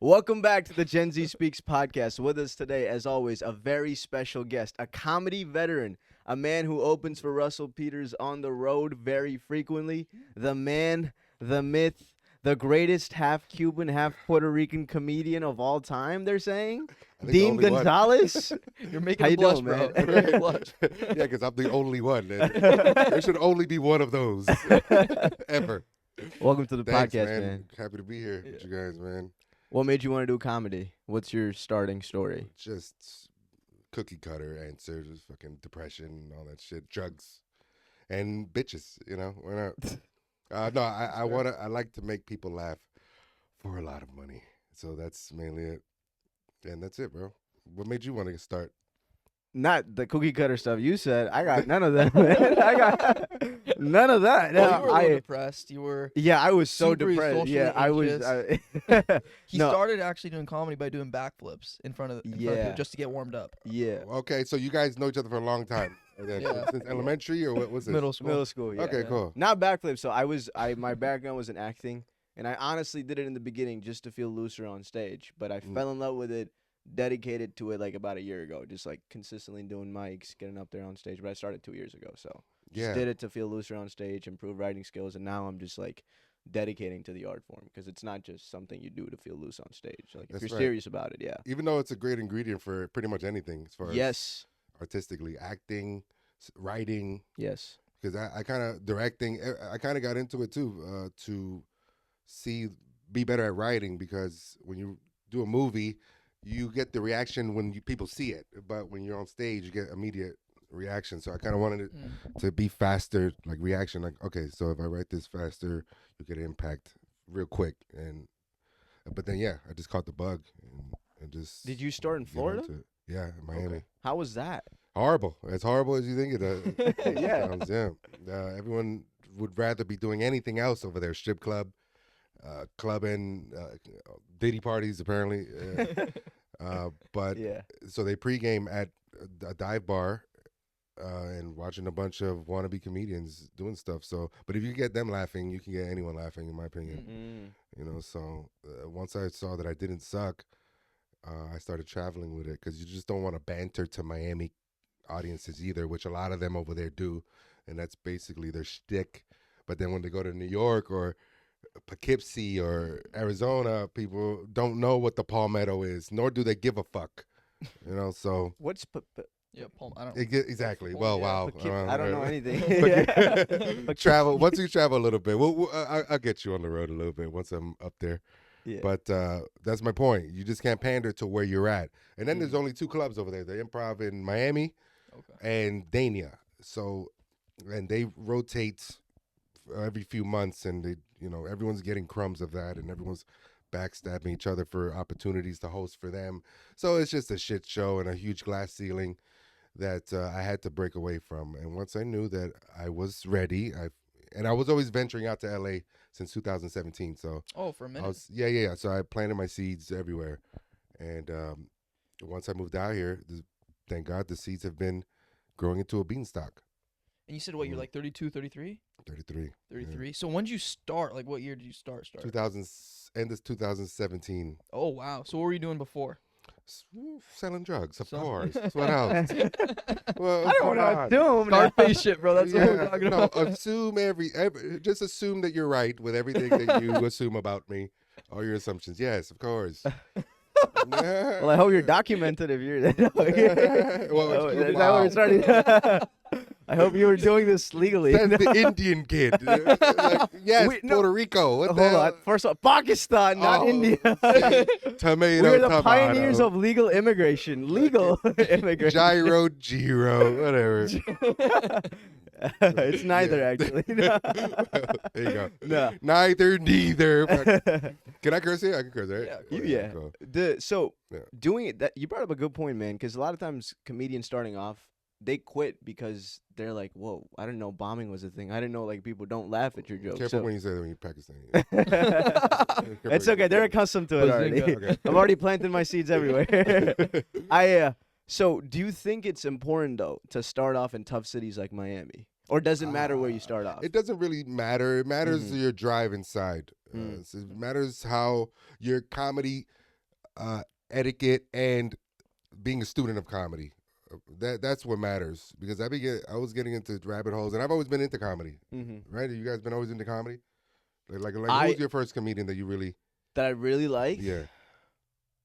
Welcome back to the Gen Z Speaks podcast. With us today, as always, a very special guest, a comedy veteran, a man who opens for Russell Peters on the road very frequently, the man, the myth, the greatest half Cuban, half Puerto Rican comedian of all time, they're saying? I think the Dean only one. Gonzalez? You're making How me you blush, doing, bro. man? You're making me blush. Yeah, because I'm the only one. There should only be one of those ever. Welcome to the Thanks, podcast, man. man. Happy to be here with you guys, man. What made you want to do comedy? What's your starting story? Just cookie cutter answers, fucking depression, and all that shit, drugs, and bitches. You know, why not? No, I like to make people laugh for a lot of money. So that's mainly it, and that's it, bro. What made you want to start? Not the cookie cutter stuff you said. I got none of that, man. I got none of that. Well, No, you were a little depressed. You were. yeah, I was so super depressed. socially Yeah, I was. He No. started actually doing comedy by doing backflips in front of Yeah. people just to get warmed up. Yeah, Okay, so you guys know each other for a long time. Yeah. Since elementary or what was it? Middle school. middle school. Yeah, Okay, Yeah. cool. not backflip. So my background was in acting, and I honestly did it in the beginning just to feel looser on stage. But I fell in love with it, dedicated to it like about a year ago, just like consistently doing mics, getting up there on stage. But I started 2 years ago, so just Yeah. did it to feel looser on stage, improve writing skills, and now I'm just like dedicating to the art form because it's not just something you do to feel loose on stage. Like if That's you're right. serious about it, yeah. Even though it's a great ingredient for pretty much anything as far as Yes. artistically, acting, writing, Yes. because I kind of directing, I kind of got into it too to be better at writing, because when you do a movie, you get the reaction when people see it, but when you're on stage, you get immediate reaction. So I kind of wanted it to be faster, like reaction, like, okay, so if I write this faster, you get impact real quick. But then, yeah, I just caught the bug and just. Did you start in get Florida? onto it. Yeah, in Miami. Okay. How was that? Horrible. As horrible as you think it is. Yeah. Sounds, yeah. Everyone would rather be doing anything else over there. Strip club, clubbing, Diddy parties, apparently. But Yeah. so they pregame at a dive bar and watching a bunch of wannabe comedians doing stuff. So, but if you get them laughing, you can get anyone laughing, in my opinion. You know, so once I saw that I didn't suck, I started traveling with it, because you just don't want to banter to Miami audiences either, which a lot of them over there do, and that's basically their shtick. But then when they go to New York or Poughkeepsie or Arizona, people don't know what the Palmetto is, nor do they give a fuck. You know, so What's Yeah, Paul. I don't. exactly. Well, wow. I don't know anything. But travel. Once you travel a little bit, I'll get you on the road a little bit once I'm up there. Yeah. But that's my point. You just can't pander to where you're at. And then there's only 2 clubs over there: the Improv in Miami and Dania. So, and they rotate every few months, and they, everyone's getting crumbs of that, and everyone's backstabbing each other for opportunities to host for them. So it's just a shit show and a huge glass ceiling that I had to break away from. And once I knew that I was ready, I was always venturing out to LA since 2017. So Oh, for a minute. yeah. So I planted my seeds everywhere. And once I moved out here, thank God the seeds have been growing into a beanstalk. And you said what? You're like 32, 33? 33. 33. So when did you start? Like, what year did you start? 2000, end of 2017. Oh, wow. So what were you doing before? Selling drugs, of So- course. What else? Well, I don't want to assume. Scarface shit, bro. That's what we're talking no, about. assume just assume that you're right with everything that you assume about me, all your assumptions. Yes, of course. Well, I hope you're documented if you're. Well, Is that wow. what we're starting? I hope you were doing this legally. That's the Indian kid. Like, yes, Wait, no. Puerto Rico. What the Hold hell? on. First of all, Pakistan, not Oh, India. Tomato, We're the tomato. pioneers of legal immigration. Legal immigration. Gyro, Giro, whatever. It's neither, actually. No. There you go. No. Neither, neither. Can I curse here? I can curse, right? Yeah, You- yeah. Cool. So Yeah. doing it, that you brought up a good point, man. Because a lot of times comedians starting off, they quit because they're like, "Whoa, I didn't know bombing was a thing. I didn't know like people don't laugh at your jokes." Careful So- when you say that when you're Pakistani. It's okay. They're accustomed to it already. Bazinga. Okay. I'm already planting my seeds everywhere. So do you think it's important though to start off in tough cities like Miami, or does it matter where you start off? It doesn't really matter. It matters Mhm. your drive inside. Mm. It matters how your comedy etiquette and being a student of comedy. That's what matters because I was getting into rabbit holes, and I've always been into comedy. Mm-hmm. Right? You guys been always into comedy? Like I who's your first comedian that you really? that I really liked. Yeah.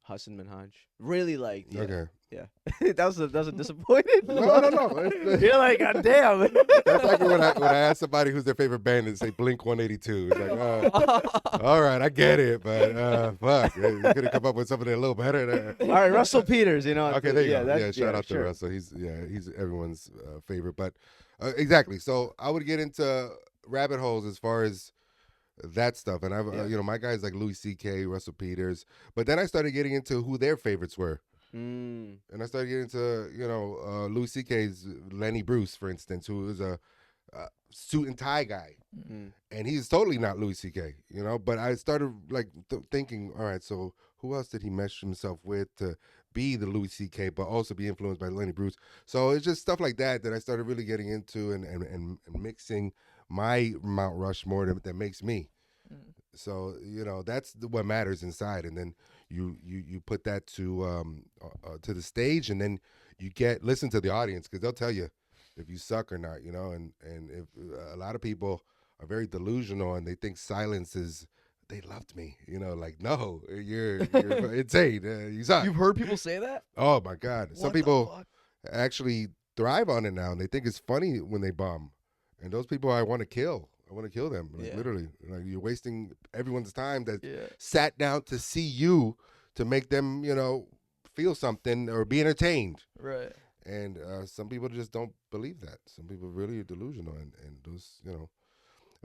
Hassan Minhaj. Really liked. Yeah. Okay. Yeah. that was a disappointed. No. You're like, God damn. That's like when I ask somebody who's their favorite band and say Blink 182. It's like, all right, I get it, but fuck, you could have come up with something a little better there. All right, Russell Peters. You know. Okay, there you go. that's- Yeah, shout out to sure. Russell. He's everyone's favorite. But exactly. So I would get into rabbit holes as far as that stuff, and I've my guys like Louis C.K., Russell Peters. But then I started getting into who their favorites were. Mm. And I started getting into, Louis C.K.'s Lenny Bruce, for instance, who is a suit and tie guy. Mm. And he's totally not Louis C.K., But I started, thinking, all right, so who else did he mesh himself with to be the Louis C.K., but also be influenced by Lenny Bruce? So it's just stuff like that I started really getting into and mixing my Mount Rushmore that makes me. So that's what matters inside, and then you put that to the stage, and then you listen to the audience because they'll tell you if you suck or not, and if a lot of people are very delusional and they think silence is they loved me, like no, you're insane, you suck. You've heard people say that? Oh my God, some What the people fuck? actually thrive on it now, and they think it's funny when they bomb, and those people I want to kill. I want to kill them, literally. Like you're wasting everyone's time that sat down to see you to make them, feel something or be entertained. Right. And some people just don't believe that. Some people really are delusional, and those,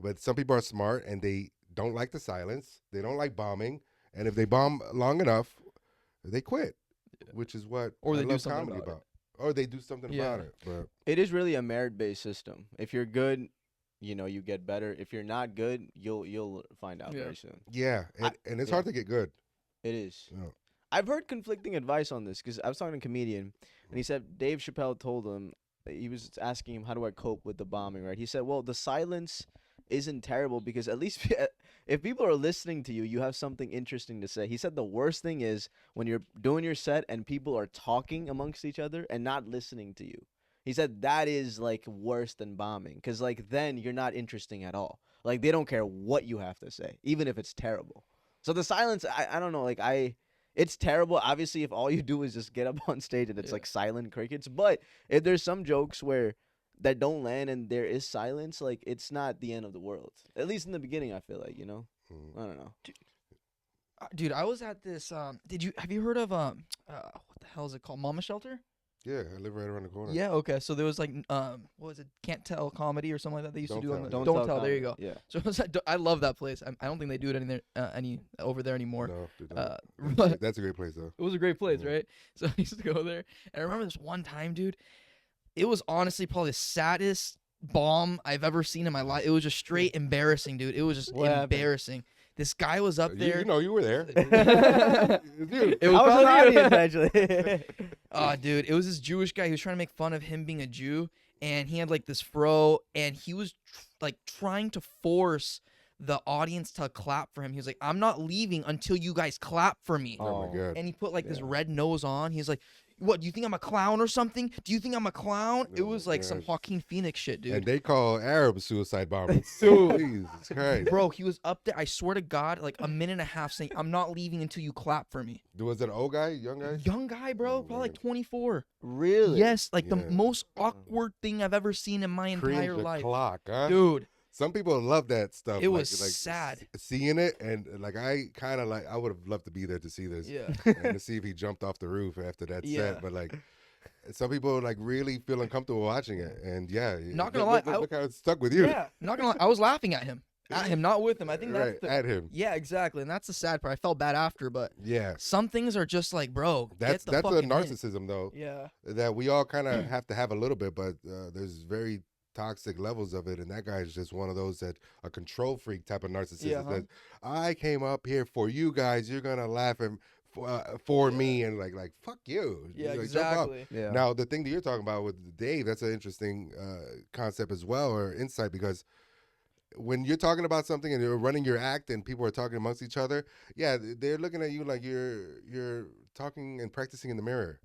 But some people are smart and they don't like the silence. They don't like bombing, and if they bomb long enough, they quit, which is what Or they I do love something comedy about about. Or they do something Yeah. about it. But It is really a merit-based system. If you're good, you get better. If you're not good, you'll find out very soon. yeah, and it's hard to get good. It is. Yeah. I've heard conflicting advice on this because I was talking to a comedian, and he said Dave Chappelle told him, he was asking him, how do I cope with the bombing, right? He said, well, the silence isn't terrible because at least if people are listening to you, you have something interesting to say. He said the worst thing is when you're doing your set and people are talking amongst each other and not listening to you. He said that is like worse than bombing because like then you're not interesting at all. Like they don't care what you have to say, even if it's terrible. So the silence, I don't know, like it's terrible. Obviously, if all you do is just get up on stage and it's like silent crickets. But if there's some jokes that don't land and there is silence, like it's not the end of the world. At least in the beginning, I feel like, I don't know. Dude, I was at this. Have you heard of what the hell is it called? Mama Shelter? Yeah, I live right around the corner. Yeah. Okay. So there was like what was it? Can't Tell comedy or something like that they used to do on the Don't Don't Tell. There you go. Yeah. So it was I love that place. I don't think they do it any over there anymore. No, they don't. But That's a great place, though. it was a great place, Yeah. right? So I used to go there, and I remember this one time, dude. It was honestly probably the saddest bomb I've ever seen in my life. It was just straight embarrassing, dude. It was just What happened? embarrassing. This guy was up there. You were there. It I was was in the probably you. audience, actually. Oh, dude, it was this Jewish guy who was trying to make fun of him being a Jew, and he had like this fro, and he was trying to force the audience to clap for him. He was like, "I'm not leaving until you guys clap for me." Oh, my God. And he put like this red nose on. He's like, "What? Do you think I'm a clown or something? Do you think I'm a clown?" It Oh, was like some gosh. Joaquin Phoenix shit, dude. And they call Arabs suicide bombers. Dude. Jesus Christ. Bro, he was up there. I swear to God, like a minute and a half saying, "I'm not leaving until you clap for me." Was it an old guy, young guy? Young guy, bro, Oh, probably like man. 24. Really? Yes, like the Yeah. most awkward thing I've ever seen in my entire Cringe the life. clock, huh? Dude, Some people love that stuff. It was like sad. Seeing it, and like I kind of I would have loved to be there to see this. yeah. And to see if he jumped off the roof after that Yeah. set. But like, some people like really feel uncomfortable watching it. And yeah, Not gonna look, lie, look how it stuck with you. Yeah, not gonna lie, I was laughing at him. At him, not with him. I think that's Right, at him. Yeah, exactly. And that's the sad part. I felt bad after, but Yeah. some things are just like, bro, That's get the a fucking hint. narcissism though. Yeah. That we all kind of have to have a little bit, but there's very toxic levels of it, and that guy is just one of those that a control freak type of narcissist. Yeah, That I came up here for you guys, you're gonna laugh and for me, and like fuck you. Yeah, Like, jump up. exactly. Yeah. Now the thing that you're talking about with Dave, that's an interesting concept as well, or insight, because when you're talking about something and you're running your act and people are talking amongst each other, yeah, they're looking at you like you're talking and practicing in the mirror.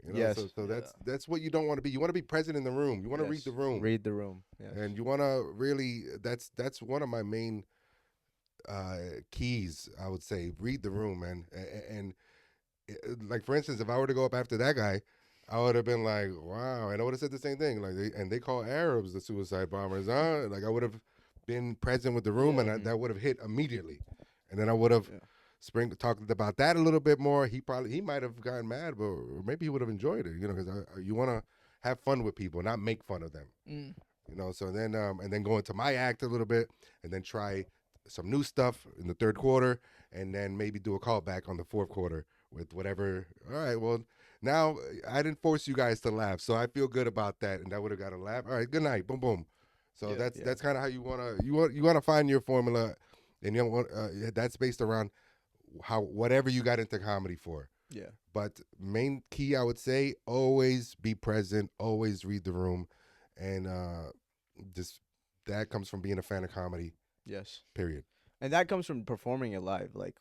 You know, Yes. so that's what you don't want to be. You want to be present in the room. You want to read the Yes. room, Read the room. Yes. and you want to really. That's one of my main keys. I would say read the room, man. And like for instance, if I were to go up after that guy, I would have been like, wow, and I would have said the same thing. Like, they call Arabs the suicide bombers, huh? Like I would have been present with the room, and that would have hit immediately, and then I would have talked about that a little bit more. He might have gotten mad, but or maybe he would have enjoyed it, you know, because you want to have fun with people, not make fun of them, you know. So then, and then go into my act a little bit, and then try some new stuff in the third quarter, and then maybe do a callback on the fourth quarter with whatever. All right, well, now I didn't force you guys to laugh, so I feel good about that, and I would have got a laugh. All right, good night, boom, boom. So that's kind of how you wanna find your formula, and you want that's based around whatever you got into comedy for. Yeah. But main key, I would say, always be present, always read the room, and just that comes from being a fan of comedy. Yes. Period. And that comes from performing it live, like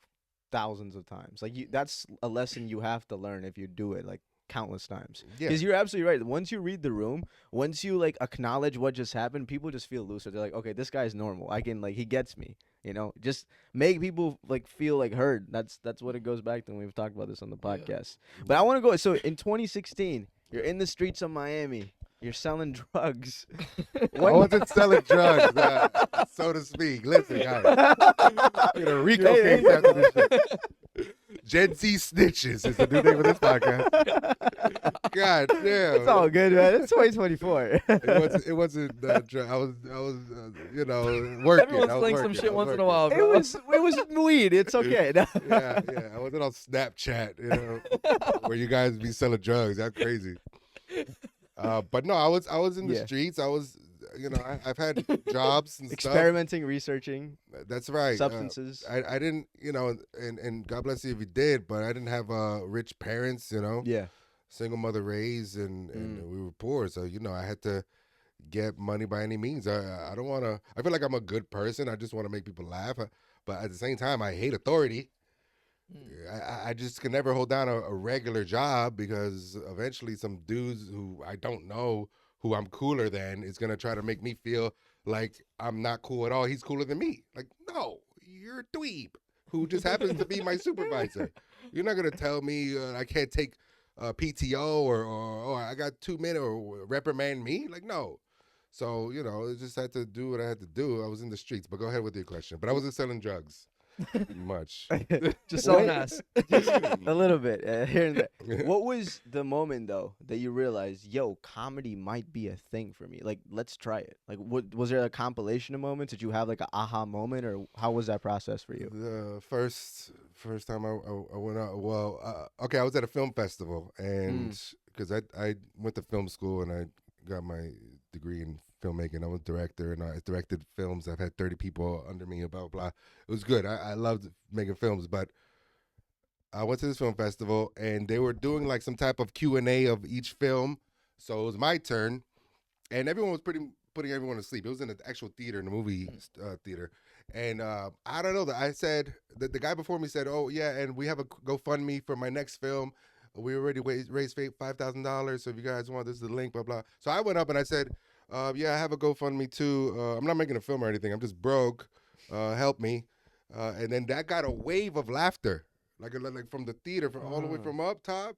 thousands of times. Like that's a lesson you have to learn if you do it like countless times. Yeah. Because you're absolutely right. Once you read the room, once you like acknowledge what just happened, people just feel looser. They're like, okay, this guy's normal. I can he gets me. You know, just make people like feel like heard. That's what it goes back to. And we've talked about this on the podcast. But I want to go. So in 2016, you're in the streets of Miami. You're selling drugs. I wasn't selling drugs, so to speak. Listen, guys. Get a Rico case after this shit. Gen Z Snitches is the new name of this podcast. God damn. It's all good, man. It's 2024. It wasn't I was you know, working. Everyone's I was playing some working. shit I was once in a working. while, It bro. was weed. It's okay. Yeah. I wasn't on Snapchat, you know, where you guys be selling drugs. That's crazy. But no, I was in the streets. I was, you know, I've had jobs and Experimenting, researching. That's right. Substances. I didn't, you know, and God bless you if you did, but I didn't have rich parents, you know. Yeah. Single mother raised, and we were poor, so you know I had to get money by any means. I don't want to. I feel like I'm a good person. I just want to make people laugh, but at the same time, I hate authority. I just can never hold down a regular job because eventually some dudes who I don't know, who I'm cooler than, is gonna try to make me feel like I'm not cool at all. He's cooler than me. Like, no, you're a dweeb who just happens to be my supervisor. You're not gonna tell me I can't take PTO or I got 2 minutes or reprimand me. Like, no. So, you know, I just had to do what I had to do. I was in the streets, but go ahead with your question. But I wasn't selling drugs much. Just selling ass. A little bit here and there. What was the moment though that you realized, yo, comedy might be a thing for me? Like, let's try it. Like, what was there a compilation of moments? Did you have like an aha moment, or how was that process for you? The first time I went out, well, okay, I was at a film festival, and because I went to film school and I got my degree in filmmaking. I was a director, and I directed films. I've had 30 people under me, blah, blah, blah. It was good. I loved making films, but I went to this film festival, and they were doing like some type of Q&A of each film. So it was my turn, and everyone was putting everyone to sleep. It was in the actual theater, in the movie theater. And I don't know. I said, the guy before me said, oh, yeah, and we have a GoFundMe for my next film. We already raised $5,000, so if you guys want, this is the link, blah, blah. So I went up and I said, yeah, I have a GoFundMe too. I'm not making a film or anything. I'm just broke. Help me. And then that got a wave of laughter, like from the theater, all the way from up top.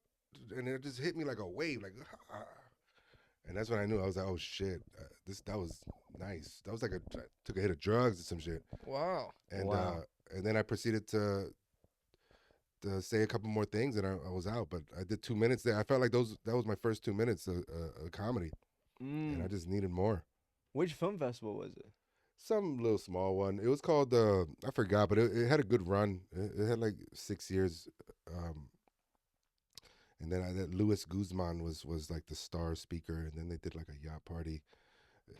And it just hit me like a wave, like, and that's when I knew. I was like, oh, shit, that was nice. That was like I took a hit of drugs or some shit. Wow. And and then I proceeded to say a couple more things, and I was out. But I did 2 minutes there. I felt like that was my first 2 minutes of comedy, and I just needed more. Which film festival was it? Some little small one. It was called I forgot, but it had a good run. It had like 6 years. And then that Luis Guzman was like the star speaker, and then they did like a yacht party.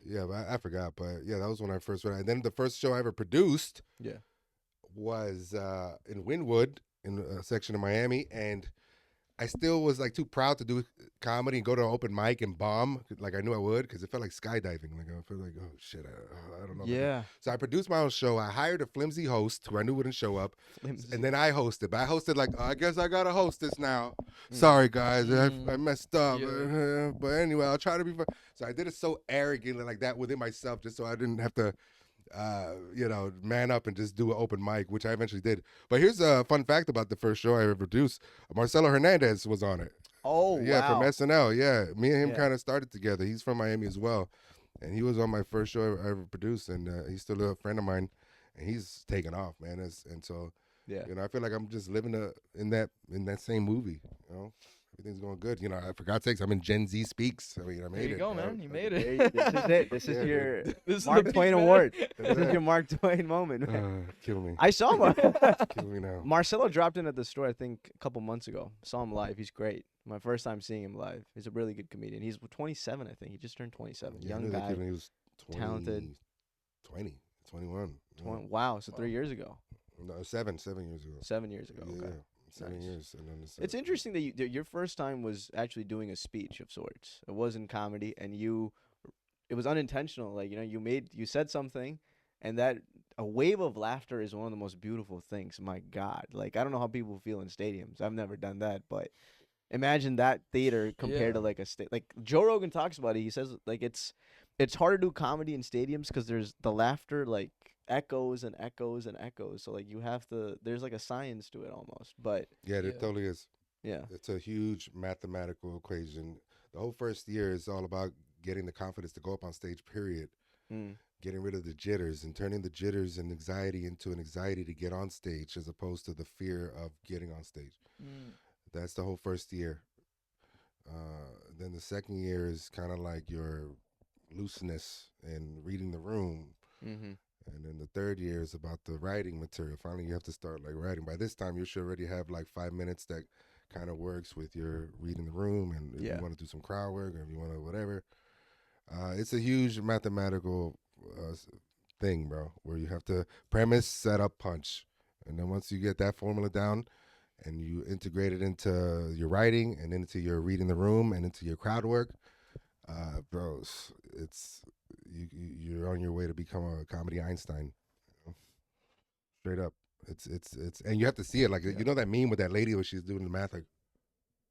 Yeah, but I forgot. But yeah, that was when I first went. And then the first show I ever produced was in Wynwood, in a section of Miami, and I still was like too proud to do comedy and go to an open mic and bomb like I knew I would because it felt like skydiving. Like I felt like, oh shit, I don't know. Yeah. So I produced my own show. I hired a flimsy host who I knew wouldn't show up, and then I hosted. But I hosted like, I guess I gotta host this now. Sorry guys, I messed up. Yeah. But anyway, I'll try to be fun. So I did it so arrogantly like that within myself, just so I didn't have to. Man up and just do an open mic, which I eventually did. But here's a fun fact about the first show I ever produced. Marcelo Hernandez was on it. Oh, yeah, wow. from SNL. Yeah, me and him Yeah. kind of started together. He's from Miami as well, and he was on my first show I ever produced. And he's still a friend of mine, and he's taken off, man. And so, Yeah. I feel like I'm just living in that same movie. Everything's going good. I for God's sakes, I'm in Gen Z Speaks. I mean, I made There you it. go, man. You made Hey, it. this is it. This is Yeah, your This is Mark the Twain big man. award. That's This is it. your Mark Twain moment. Kill me. I saw him. Kill me now. Marcelo dropped in at the store, I think, a couple months ago. Saw him live. He's great. My first time seeing him live. He's a really good comedian. He's 27, I think. He just turned 27. Yeah, I Young knew that guy. kid when he was 20, talented. 20, 21. Wow. So 3 years ago. No, 7 years ago. 7 years ago. Yeah, Okay. 7 Nice. years. And then It's interesting that your first time was actually doing a speech of sorts. It wasn't comedy, and it was unintentional. Like you said something, and that a wave of laughter is one of the most beautiful things. My God, like I don't know how people feel in stadiums. I've never done that, but imagine that theater compared to Yeah. like like Joe Rogan talks about it. He says like it's hard to do comedy in stadiums because there's the laughter like echoes and echoes and echoes. So like there's like a science to it almost. But yeah, it Yeah. totally is. yeah. It's a huge mathematical equation. The whole first year is all about getting the confidence to go up on stage, period. Mm. Getting rid of the jitters and turning the jitters and anxiety into an anxiety to get on stage as opposed to the fear of getting on stage. That's the whole first year. Then the second year is kind of like your looseness and reading the room. Mm-hmm. And then the third year is about the writing material. Finally, you have to start like writing. By this time, you should already have like 5 minutes that kind of works with your reading the room. And if Yeah. you want to do some crowd work or if you want to whatever, it's a huge mathematical thing, bro, where you have to premise, set up, punch. And then once you get that formula down and you integrate it into your writing and into your reading the room and into your crowd work, bro, you're on your way to become a comedy Einstein. Straight up. It's and you have to see it like Yeah. you know that meme with that lady where she's doing the math like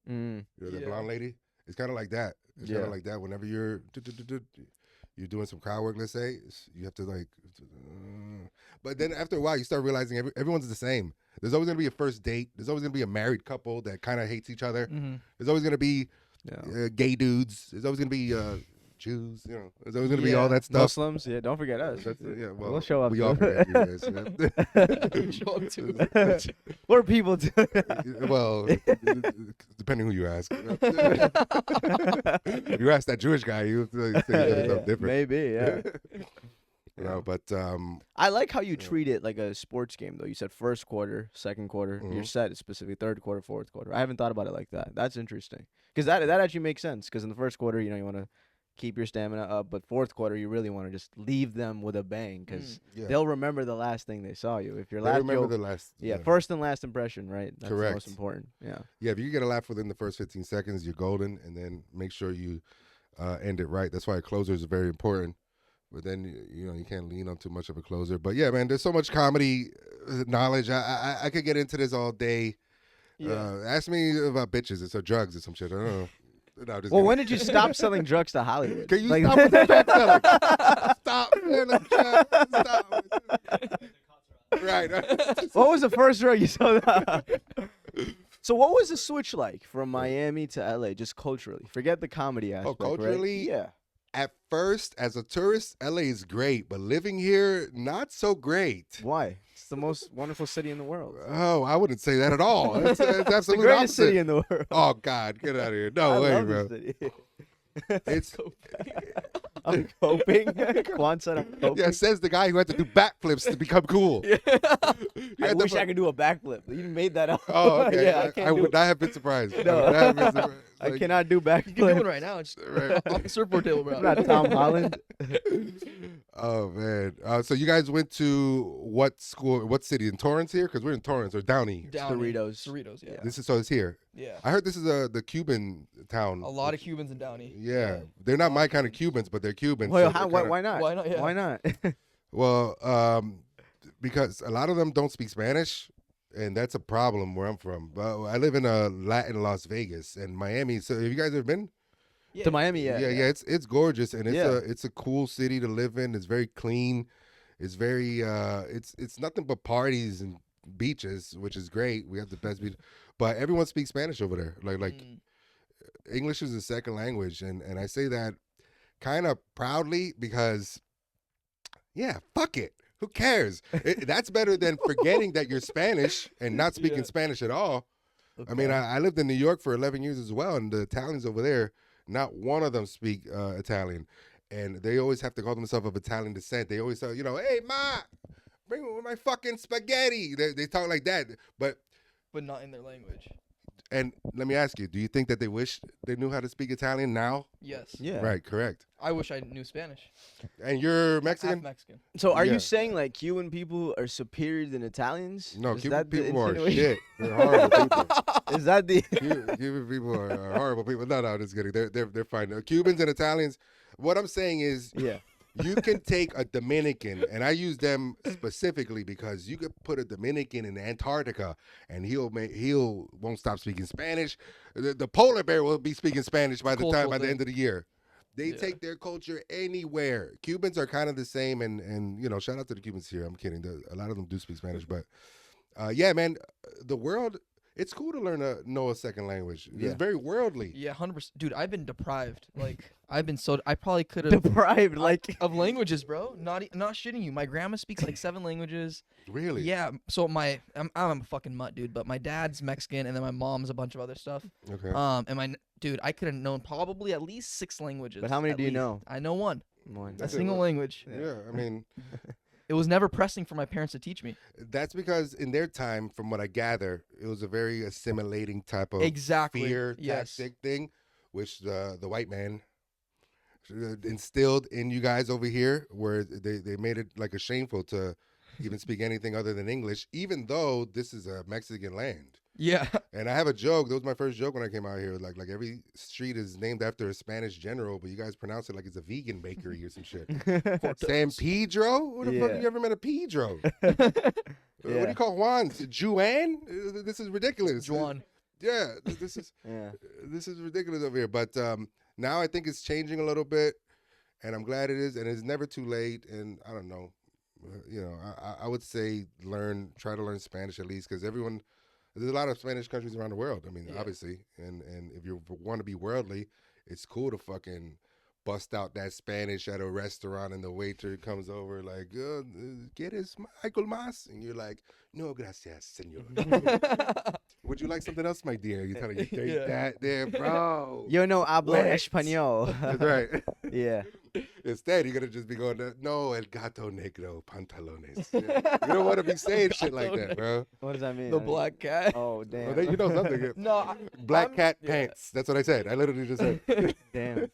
Mm. that Yeah. blonde lady? It's kind of like that. It's kind Yeah. of like that. Whenever you're doing some crowd work, let's say, you have to like. But then after a while, you start realizing everyone's the same. There's always gonna be a first date. There's always gonna be a married couple that kind of hates each other. Mm-hmm. There's always gonna be Yeah. gay dudes. There's always gonna be Jews. There's always gonna be all Yeah. that stuff. Muslims, yeah. Don't forget us. Yeah, well, We'll show up. We too. all forget you guys. Yeah. Show up to We're people too. Well, depending who you ask. If you ask that Jewish guy, you say something different. Maybe, yeah. But I like how you treat it like a sports game, though. You said first quarter, second quarter. Your Mhm. set is specifically third quarter, fourth quarter. I haven't thought about it like that. That's interesting because that actually makes sense. Because in the first quarter, you want to keep your stamina up, but fourth quarter, you really want to just leave them with a bang because yeah, they'll remember the last thing they saw you. If your they last remember joke, the last. first and last impression, right? That's the most Correct. important. Yeah. Yeah, if you get a laugh within the first 15 seconds, you're golden, and then make sure you end it right. That's why closers are very important. But then you can't lean on too much of a closer. But yeah, man, there's so much comedy knowledge. I could get into this all day. Ask me about bitches or drugs or some shit. I don't know. No, just Well, kidding. when did you stop selling drugs to Hollywood? Can you Like- stop with the drug selling? Stop, man, stop. Right. What was the first drug you sold? So what was the switch like from Miami to LA, just culturally? Forget the comedy aspect. right? culturally? Yeah. At first, as a tourist, LA is great, but living here, not so great. Why? It's the most wonderful city in the world. Oh, I wouldn't say that at all. It's It's the absolutely greatest opposite. city in the world. Oh God, get out of here! I No way, love bro. this city. It's I'm coping. Quan said I'm coping. yeah. Says the guy who had to do backflips to become cool. You I had to wish I could do a backflip. You made that up. Oh, okay. Yeah, I I can't do would not have been surprised. I No. would not have been surprised. I Like, cannot do You can do backflip. one right now. Just Right. off the surfboard table, bro. I'm not Tom Holland. Oh man. So you guys went to what school? What city? In Torrance here? Because we're in Torrance or Downey. Downey. Cerritos. Cerritos, yeah. It's here. Yeah. I heard this is the Cuban town. A lot of Cubans in Downey. Yeah, they're not my kind of Cubans, but they're Cuban. Well, so they're why not? Why not? Yeah. Why not? Well, because a lot of them don't speak Spanish, and that's a problem where I'm from. I live in Latin Las Vegas and Miami. So have you guys ever been? Yeah. To Miami, yeah. Yeah. It's gorgeous, and Yeah. it's a cool city to live in. It's very clean. It's very it's nothing but parties and beaches, which is great. We have the best beach, but everyone speaks Spanish over there. Like English is a second language, and I say that kind of proudly because, yeah, fuck it. Who cares? That's better than forgetting that you're Spanish and not speaking Spanish at all. Okay. I mean, I lived in New York for 11 years as well, and the Italians over there, not one of them speak Italian. And they always have to call themselves of Italian descent. They always say, hey, ma, bring me my fucking spaghetti. They talk like that. But not in their language. and let me ask you, do you think that they wish they knew how to speak Italian now? Yes. Yeah. Right, correct. I wish I knew Spanish. And you're Half Mexican? Mexican. So are Yeah. you saying like Cuban people are superior than Italians? No, Is Cuban that the people are insinuation? shit. They're horrible people. Is that the? Cuban people are horrible people. No, I'm just kidding. They're fine. Cubans and Italians. What I'm saying is, Yeah. you can take a Dominican, and I use them specifically because you could put a Dominican in Antarctica, and he won't stop speaking Spanish. The polar bear will be speaking Spanish by the end of the year. They take their culture anywhere. Cubans are kind of the same, and shout out to the Cubans here. I'm kidding. A lot of them do speak Spanish, but yeah, man, the world. It's cool to know a second language. Yeah. It's very worldly. Yeah, 100%. Dude, I've been deprived. Like, I probably could have Deprived, like. of languages, bro. Not shitting you. My grandma speaks like 7 languages. Really? Yeah. So I'm a fucking mutt, dude. But my dad's Mexican, and then my mom's a bunch of other stuff. Okay. And dude, I could have known probably at least 6 languages. But how many at do you least. know? I know one. One. A That's it. single language. Yeah, I mean, It was never pressing for my parents to teach me. that's because in their time, from what I gather, it was a very assimilating type of Exactly. fear Yes. tactic thing, which the white man instilled in you guys over here, where they made it like a shameful to even speak anything other than English, even though this is a Mexican land. Yeah. And I have a joke. That was my first joke when I came out here. Like every street is named after a Spanish general, but you guys pronounce it like it's a vegan bakery or some shit. San Pedro? Who the fuck Yeah. have you ever met a Pedro? What do you call Juan? Juan? This is ridiculous. Juan. Yeah, this is Yeah. this is ridiculous over here. But now I think it's changing a little bit, and I'm glad it is. And it's never too late. And I don't know, I would say try to learn Spanish at least, because there's a lot of Spanish countries around the world. I mean, obviously, and if you want to be worldly, it's cool to fucking bust out that Spanish at a restaurant, and the waiter comes over like, ¿Quieres algo más? And you're like, no, gracias, señor. Would you like something else, my dear? You tell her, you take Yeah. that there, bro. Yo no hablo What? español. That's right. Yeah. Instead, you're gonna just be going, no, el gato negro pantalones. Yeah. You don't want to be saying shit like that, bro. What does that mean? The black cat. Oh Well, damn. then you know something. No. Black cat pants. That's what I said. I literally just said. Damn.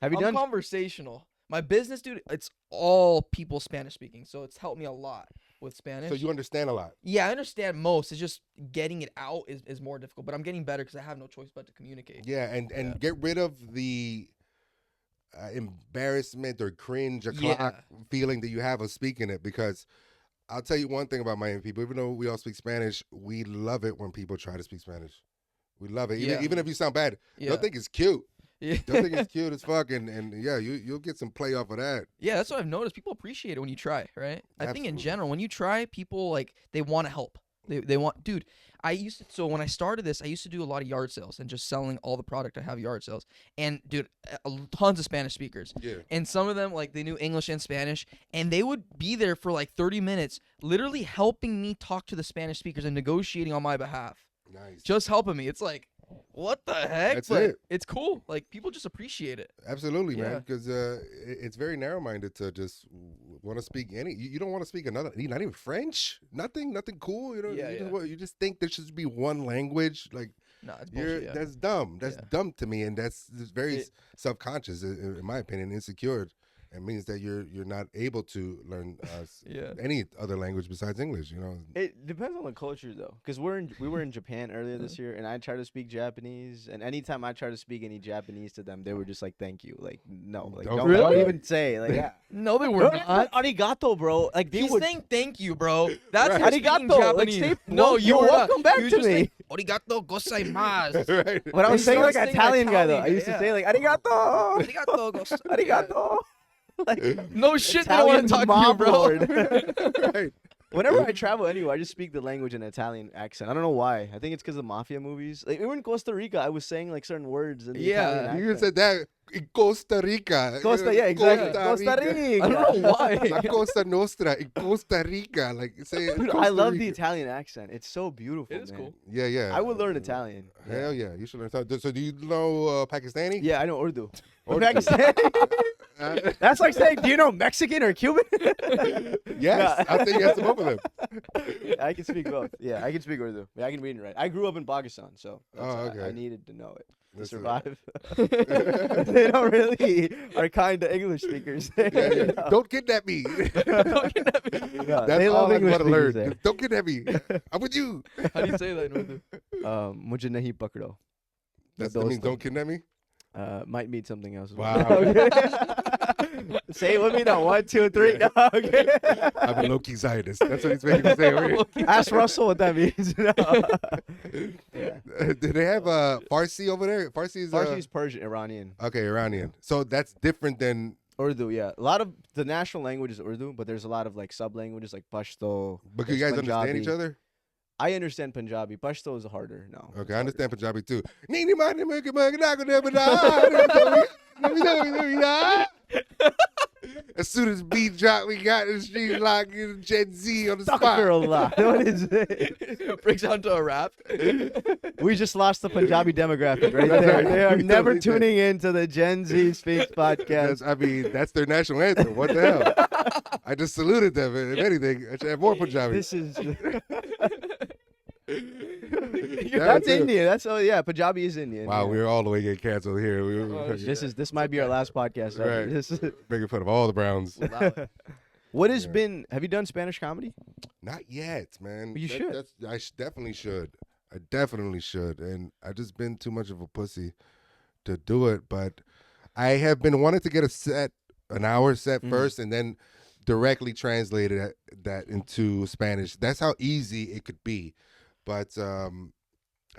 Have you I'm done? conversational. My business, dude, it's all people Spanish speaking, so it's helped me a lot with Spanish. So you understand a lot. Yeah, I understand most. It's just getting it out is more difficult, but I'm getting better because I have no choice but to communicate. Yeah, and get rid of the embarrassment or cringe or clock feeling that you have of speaking it, because I'll tell you one thing about Miami people. Even though we all speak Spanish, we love it when people try to speak Spanish. We love it. Even if you sound bad. Yeah. Don't think it's cute. Yeah. Don't think it's cute as fuck, and yeah, you'll get some play off of that. Yeah, that's what I've noticed. People appreciate it when you try, right? I think in Absolutely. general, when you try, people like they want to help. They want, dude. So when I started this, I used to do a lot of yard sales and just selling all the product I have yard sales. And dude, tons of Spanish speakers. Yeah. And some of them like they knew English and Spanish, and they would be there for like 30 minutes, literally helping me talk to the Spanish speakers and negotiating on my behalf. Nice. Just helping me. It's like, what the heck? That's But it. It's cool. Like people just appreciate it. Absolutely, Yeah. man. Because it's very narrow-minded to just want to speak any. You don't want to speak another. Not even French. Nothing cool. You know. Yeah, you, yeah. Just, you just think there should be one language. Like No, it's bullshit. Yeah. That's dumb. That's Yeah. dumb to me, and that's very It- self-conscious, in my opinion, insecure. It means that you're not able to learn Yeah. any other language besides English. You know. It depends on the culture though, because we were in Japan earlier this year, and I tried to speak Japanese, and anytime I tried to speak any Japanese to them, they were just like, "Thank you," like no, like Don't- don't, Really? don't even say like yeah. No, they were not. Arigato, bro. Like they He's would. saying thank you, bro. That's Right. right. Speaking Arigato, like, Japanese. say, No, you were welcome not. back You to just me. say, Arigato gozaimasu. right. But I was He saying like starts saying Italian guy though. I Italian, used to yeah. say like arigato, Arigato gozaimasu. arigato. Like No shit, they don't want to Italian talk to you, mob bro. lord. Right. Whenever I travel anywhere, I just speak the language in Italian accent. I don't know why. I think it's because of mafia movies. Like we were in Costa Rica, I was saying like certain words in the Yeah, Italian You accent. even said that in Costa Rica. Costa, yeah, exactly. Costa I Rica. don't know why. La Costa Nostra in Costa Rica. Like say it in Dude, I Costa love the Rica. Italian accent. It's so beautiful. It is man. cool. Yeah, yeah. I would learn Italian. Hell yeah, you should learn. So do you know Pakistani? Yeah, I know Urdu. Urdu. Pakistani. Uh, That's like saying, do you know Mexican or Cuban? yes, I think yes to both of them. I can speak both. Yeah, I can speak Urdu. Yeah, I can read and write. I grew up in Pakistan, so that's- Oh, okay. I needed to know it to Listen. survive. They don't really are kind to English speakers. Yeah, yeah. Don't kidnap me. Yeah, That's they all love I English want to learn. speakers there. Don't kidnap me. I'm with you. How do you say that in Urdu? Mujhe nahi pakdo. That Those means things. don't kidnap me. Might mean something else. as Wow. well. Say it with me now. 1, 2, 3. No, okay. I'm a low-key Zionist. That's what he's making me say over here. Ask Russell what that means. No. Yeah. Do they have Farsi over there? Farsi is Farsi is Persian, Iranian. okay, Iranian. So that's different than. Urdu, yeah. A lot of the national language is Urdu, but there's a lot of like sub languages like Pashto. But can you there's guys understand Punjabi. each other? I understand Punjabi. Pashto is harder. No. Okay, it's I harder. understand Punjabi too. As soon as beat drop, we got the street lock and Gen Z on the spot. Astaghfirullah. What is it? Breaks down to a rap. We just lost the Punjabi demographic right That's there. right. They are We never totally did. tuning in to the Gen Z Speaks podcast. That's, I mean, that's their national anthem. What the hell? I just saluted them. If anything, I should have more Punjabi. This is That that's too. Indian. That's yeah. Punjabi is Indian. Wow, yeah. we're all the way getting canceled here. We Oh, were This might be our last podcast. ever. Right. This is- making fun of all the Browns. what has Yeah. been? Have you done Spanish comedy? Not yet, man. You should. Definitely should. I definitely should. And I just been too much of a pussy to do it. But I have been wanting to get an hour set first, and then directly translate that into Spanish. That's how easy it could be. But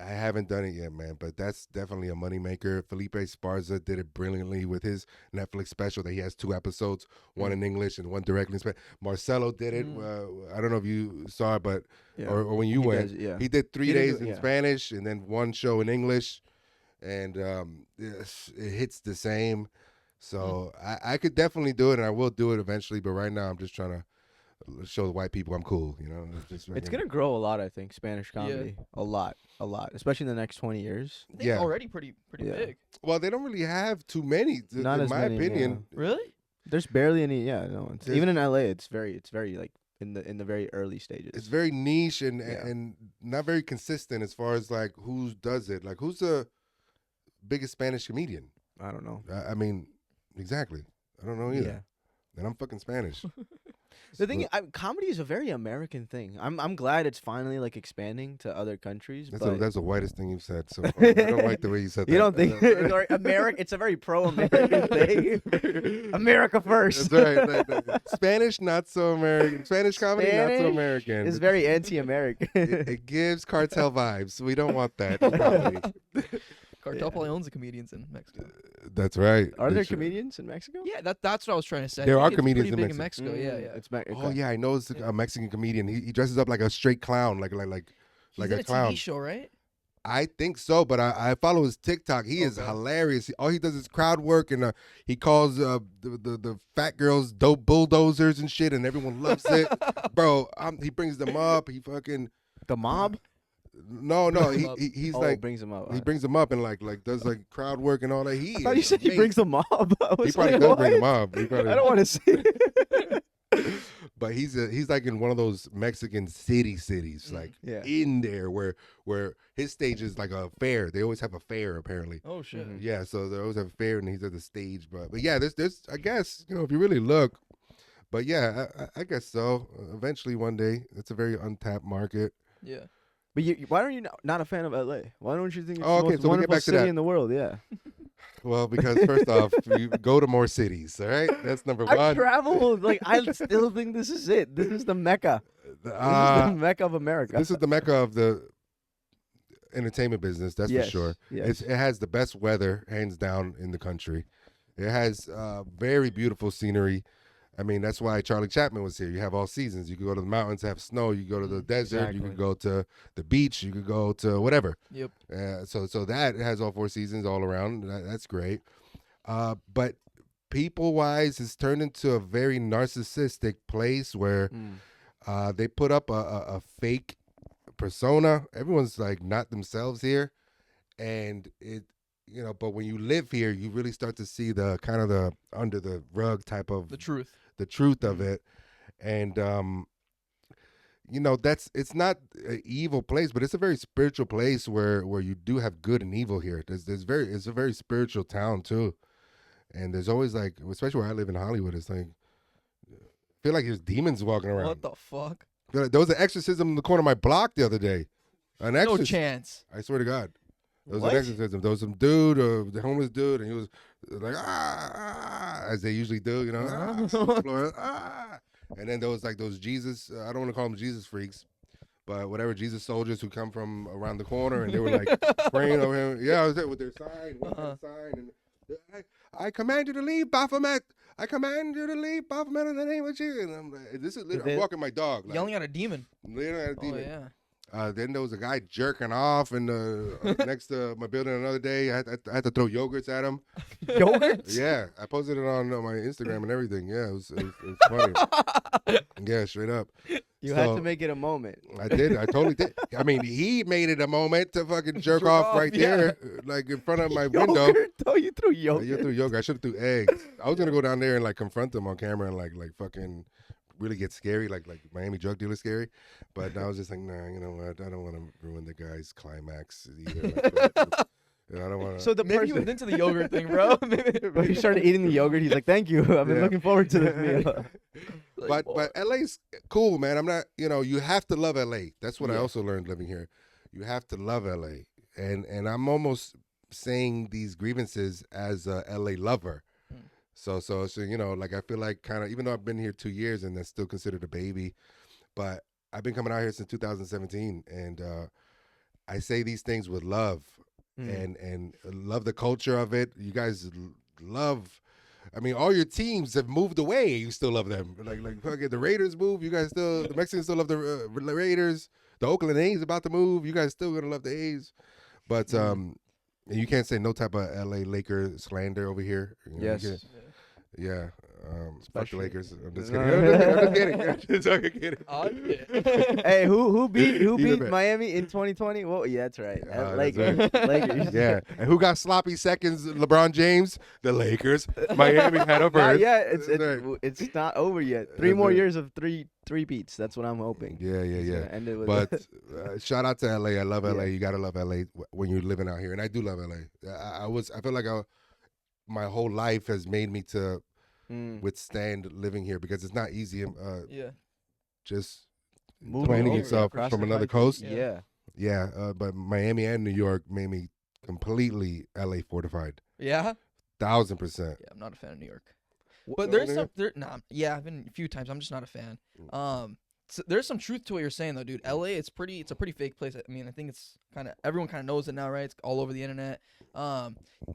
I haven't done it yet, man. But that's definitely a moneymaker. Felipe Esparza did it brilliantly with his Netflix special that he has 2 episodes, one in English and one directly in Spanish. Marcelo did it. I don't know if you saw it, but Yeah. or when you He went, does, yeah. he did 3 He did days do- in yeah. Spanish and then 1 show in English, and yes, it hits the same. So I could definitely do it, and I will do it eventually. But right now, I'm just trying to show the white people I'm cool. You know, It's gonna grow a lot, I think. Spanish Yeah. comedy, a lot, especially in the next 20 years. I think Yeah. already pretty Yeah. big. Well, they don't really have too many, Not in as my many, opinion. Really? There's barely any. Yeah, no. It's, There's- even in LA, it's very like in the very early stages. It's very niche and Yeah. and not very consistent as far as like who does it. Like who's the biggest Spanish comedian? I don't know. I mean, exactly. I don't know either. Yeah. And I'm fucking Spanish. The thing, comedy is a very American thing. I'm glad it's finally like expanding to other countries. But That's the whitest thing you've said so far. I don't like the way you said that. you don't think America? It's a very pro-American thing. America first. That's right. Spanish, not so American. Spanish comedy, not so Spanish American. It's very anti-American. it gives cartel vibes. We don't want that. in comedy. Cartel Yeah. probably owns the comedians in Mexico. That's right. Are They there should. comedians in Mexico? Yeah, that's what I was trying to say. I There think are it's comedians pretty in big Mexico. in Mexico. Yeah, yeah. It's Oh yeah, I know it's a Mexican comedian. He dresses up like a straight clown, like He's in a clown. TV show, right? I think so, but I follow his TikTok. He is Okay. hilarious. All he does is crowd work, and he calls the fat girls dope bulldozers and shit, and everyone loves it, bro. He brings them up. He fucking The mob. no. Brings them up. He's Oh, like brings them up. he brings them up and like does like crowd work and all that. He I thought you is said he amazing. brings the mob. I He was probably like, does bring them what? up. He probably, I don't want to see. but he's like in one of those Mexican cities, like Yeah. in there where his stage is like a fair. They always have a fair apparently. Oh shit. Mhm. Yeah, so they always have a fair, and he's at the stage. But yeah, there's I guess if you really look, but yeah, I guess so. Eventually, one day, it's a very untapped market. Yeah. But why are you not a fan of LA? Why don't you think it's Oh, the okay, most so we get wonderful back to city that. in the world? Yeah. Well, because first off, you go to more cities. All right, that's number I one. travel. Like I still think this is it. This is the mecca. This is the mecca of America. This is the mecca of the entertainment business. That's Yes, for sure. yes. It has the best weather, hands down, in the country. It has very beautiful scenery. I mean, that's why Charlie Chaplin was here. You have all seasons. You could go to the mountains, have snow. You go to the desert. You exactly. could go to the beach. You could go to whatever. Yep. So that has all 4 seasons all around. That's great. But people-wise, it's turned into a very narcissistic place where they put up a fake persona. Everyone's like not themselves here, and it. But when you live here, you really start to see the kind of the under the rug type of The truth. of it, and it's not an evil place, but it's a very spiritual place where you do have good and evil here. It's a very spiritual town too, and there's always like, especially where I live in Hollywood, it's like I feel like there's demons walking around. What the fuck? There was an exorcism in the corner of my block the other day. An No exorcism. chance. I swear to God. There was What? an exorcism. There was some dude, the homeless dude, and he was like, as they usually do, on the floor, And then there was like those Jesus, I don't want to call them Jesus freaks, but whatever, Jesus soldiers who come from around the corner, and they were like praying over him. Yeah, I was there with their sign, and I command you to leave, Baphomet. I command you to leave, Baphomet, in the name of Jesus. And I'm like, this is literally, I'm walking my dog. Like, Yelling at a demon. literally at a Oh demon. yeah. Then there was a guy jerking off next to my building another day. I had to throw yogurts at him. Yogurt? Yeah, I posted it on my Instagram and everything. Yeah, it was funny. Yeah, straight up. You had So, to make it a moment. I did. I totally did. I mean, he made it a moment to fucking jerk off right yeah. there, like in front of my window. Yogurt? Oh, you threw You yogurt. threw yogurt. I should have threw eggs. I was gonna go down there and like confront him on camera and like fucking really get scary, like Miami drug dealer scary. But I was just like, nah, you know what? I don't want to ruin the guy's climax either. Like that. I don't want to. So the Maybe he was person, into the yogurt thing, bro. Maybe. when he started eating the yogurt, he's like, "Thank you. I've been Yeah. looking forward to this meal." Like, but LA's cool, man. I'm not, you have to love LA. That's what I Yeah. also learned living here. You have to love LA, and I'm almost saying these grievances as a LA lover. So like I feel like kind of, even though I've been here 2 years and that's still considered a baby, but I've been coming out here since 2017, and I say these things with love and love the culture of it. You guys love. I mean, all your teams have moved away. You still love them. Like fucking the Raiders move. You guys still, the Mexicans still love the Raiders. The Oakland A's about to move. You guys still gonna love the A's. But you can't say no type of LA Laker slander over here. You know, you Yes. can't- Yeah. Fuck the Especially- Lakers. I'm just No. kidding. I'm just kidding. Oh, yeah. Hey, who beat Either beat bad. Miami in 2020? Well, yeah, that's right. That's Lakers. right. Lakers. Yeah. And who got sloppy seconds? LeBron James. The Lakers. Miami had a Not first. yet. That's right. It's not over yet. 3 That's more right. years of three beats. That's what I'm hoping. Yeah. End it with But shout out to LA. I love LA. Yeah. You gotta love LA when you're living out here, and I do love LA. I feel like my whole life has made me to withstand living here because it's not easy. Yeah. Just Moving planning over yourself across from the another country. coast. Yeah. Yeah, but Miami and New York made me completely LA fortified. Yeah. 1,000%. Yeah, I'm not a fan of New York. No, But there's nigga? some yeah, I've been a few times. I'm just not a fan. So there's some truth to what you're saying though, dude. LA, it's a pretty fake place. I mean, I think it's everyone kind of knows it now, right? It's all over the internet.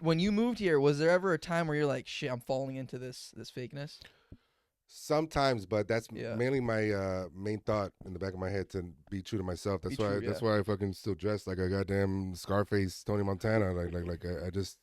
When you moved here, was there ever a time where you're like, shit, I'm falling into this fakeness? Sometimes, but that's Yeah. mainly my main thought in the back of my head, to be true to myself. That's Be why true, that's yeah. why I fucking still dress like a goddamn Scarface Tony Montana. I just,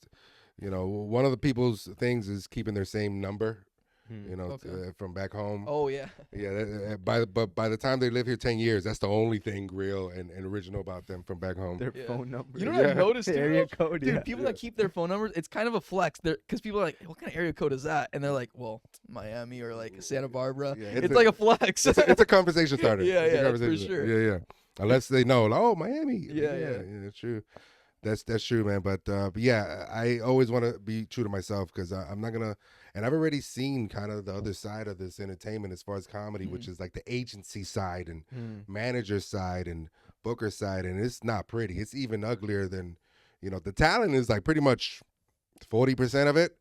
one of the people's things is keeping their same number. You know, Okay. from back home. Oh yeah. Yeah, but by the time they live here 10 years, that's the only thing real and original about them from back home. Their Yeah. phone number. You know what I've noticed too, Area though? code. Dude, Yeah. people that keep their phone numbers, it's kind of a flex. Because people are like, what kind of area code is that? And they're like, well, Miami or like Santa Barbara. Yeah, it's like a flex. It's a conversation starter. Yeah, It's a yeah, that's for conversation sure. starter. Yeah. Unless they know, like, oh, Miami. Yeah. That's true. That's true, man. But yeah, I always want to be true to myself because I'm not gonna. And I've already seen kind of the other side of this entertainment as far as comedy, which is like the agency side and manager side and booker side, and it's not pretty. It's even uglier than, the talent is like pretty much 40% of it.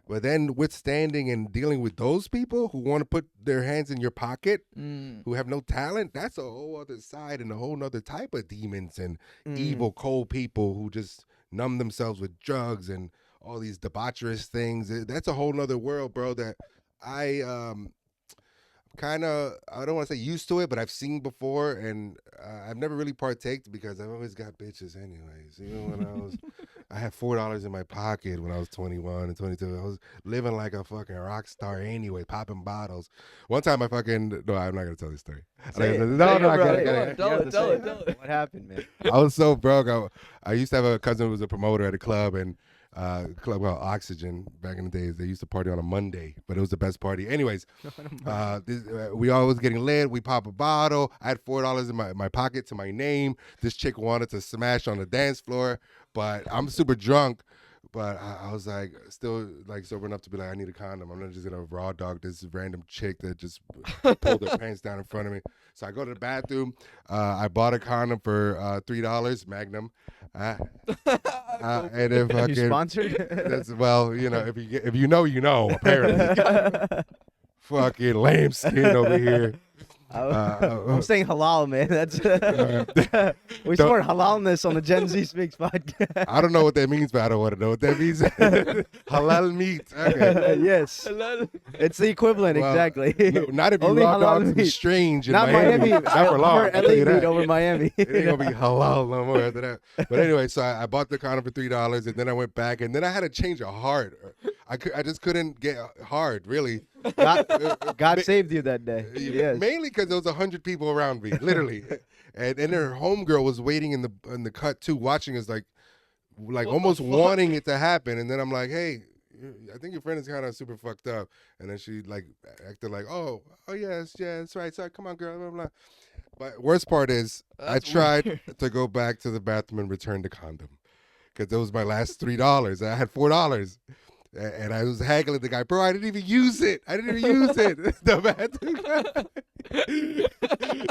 But then withstanding and dealing with those people who want to put their hands in your pocket, who have no talent, that's a whole other side and a whole other type of demons and evil, cold people who just numb themselves with drugs and all these debaucherous things. That's a whole nother world, bro, that I kind of, I don't want to say used to it, but I've seen before, and I've never really partaked because I've always got bitches anyways. When I had $4 in my pocket when I was 21 and 22. I was living like a fucking rock star anyway, popping bottles. One time no, I'm not going to tell this story. Say it. No, Say it, I bro. can't. Come on, Tell you have it, to tell say it, tell it. What happened, man? I was so broke. I used to have a cousin who was a promoter at a club, and club called Oxygen back in the days. They used to party on a Monday, but it was the best party. Anyways, we always getting lit. We pop a bottle. I had $4 in my pocket to my name. This chick wanted to smash on the dance floor, but I'm super drunk. But I was like, still like sober enough to be like, I need a condom. I'm not just gonna raw dog this random chick that just pulled her pants down in front of me. So I go to the bathroom. I bought a condom for $3, Magnum. And if Are you fucking, sponsored? that's, well, if you know, apparently. Fucking lambskin over here. I'm saying halal, man. That's we Don't- support halalness on the Gen Z Speaks podcast. I don't know what that means, but I don't want to know what that means. Halal meat. Okay. Yes, it's the equivalent, Well, exactly. No, not if you Only raw halal dog some meat. strange in Not Miami. Miami. Not for long. I I'll prefer tell LA you meat that. over Miami. It ain't gonna be halal no more after that. But anyway, so I bought the condom for $3, and then I went back, and then I had a change of heart. I just couldn't get hard, really. God saved you that day. Yes. Mainly because there was 100 people around me, literally, and her homegirl was waiting in the cut too, watching us like almost wanting it to happen. And then I'm like, hey, I think your friend is kind of super fucked up. And then she like acted like, oh yes, that's right. Sorry, come on, girl. Blah, blah. But worst part is I That's tried weird. to go back to the bathroom and return the condom because that was my last $3. I had $4. And I was haggling the guy, bro, I didn't even use it. The bathroom guy.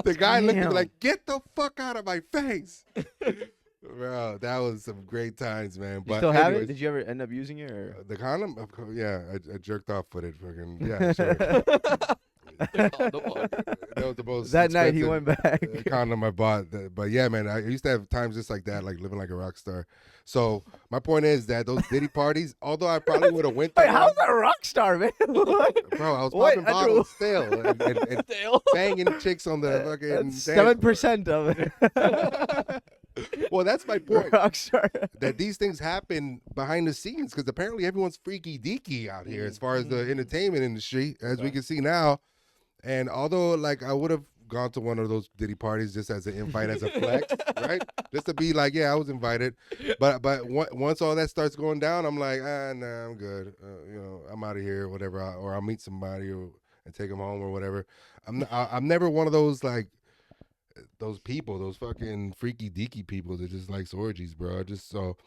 The guy looked at me Damn. like, get the fuck out of my face. Bro, that was some great times, man. You But still have anyways, it? Did you ever end up using it? Or? the condom? Of course, yeah, I jerked off with it. Fucking, yeah, sure. That was the most That night he expensive, went back. condom I bought. But yeah, man, I used to have times just like that, like living like a rock star. So my point is that those Diddy parties, although I probably would have went to Wait, one- how's that a rock star, man? What? bro, I was What? popping bottles still and Dale. banging chicks on the fucking That's dance 7% of it. Well, that's my point. Rock star. That these things happen behind the scenes because apparently everyone's freaky deaky out here as far as the entertainment industry, as we can see now. And although, like, I would have gone to one of those Diddy parties just as an invite, as a flex, right? Just to be like, yeah, I was invited. But once all that starts going down, I'm like, nah, I'm good. I'm out of here, whatever. Or I'll meet somebody and take them home or whatever. I'm never one of those like those people, those fucking freaky deaky people that just likes orgies, bro. Just so.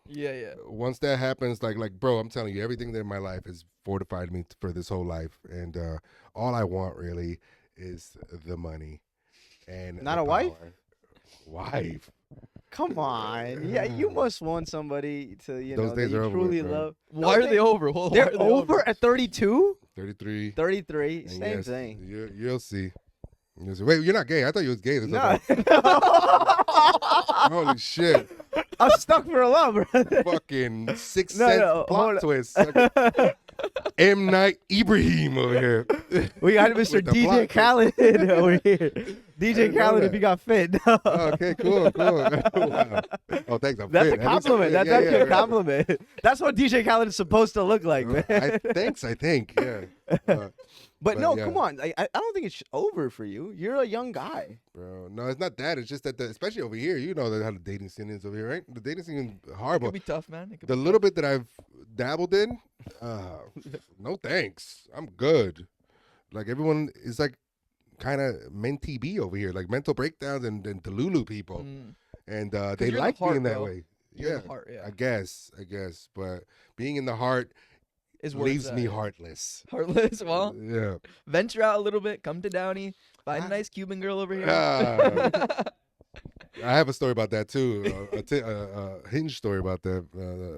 Yeah. Once that happens, like, bro, I'm telling you, everything in my life has fortified me for this whole life, and all I want really is the money and Not the a wife? power. Wife. Come on. Yeah, you must want somebody to, Those that days you are over truly with, bro. love. Why are they over? Hold on, why They're are they over at 32? 33. 33. And Same yes, thing. You'll see. Wait, you're not gay? I thought you was gay. No. Holy shit! I'm stuck for a love, brother. Fucking Sixth No, Sense no, hold plot on. twist. M. Night Ibrahim over here. We got Mr. With the DJ plot twist. Khaled over here. DJ Khaled if you got fit. Oh, okay, cool. Wow. Oh, thanks. I'm That's fit. a compliment. That's actually a compliment. That's what DJ Khaled is supposed to look like, man. I think. Yeah. But no, yeah. come on. I don't think it's over for you. You're a young guy. Bro, no, it's not that. It's just that, especially over here, you know how the dating scene is over here, right? The dating scene is It horrible. could be tough, man. It could The be little bit that I've dabbled in, no thanks. I'm good. Like everyone is like kind of mentee B over here, like mental breakdowns and Delulu people, and they you're in the like heart, being that bro. way. You're in Yeah, the heart, yeah. I guess, but being in the heart Is where leaves it's me at. heartless. Heartless. Well, Yeah. venture out a little bit. Come to Downey. Find a nice Cuban girl over here. I have a story about that too. A hinge story about that.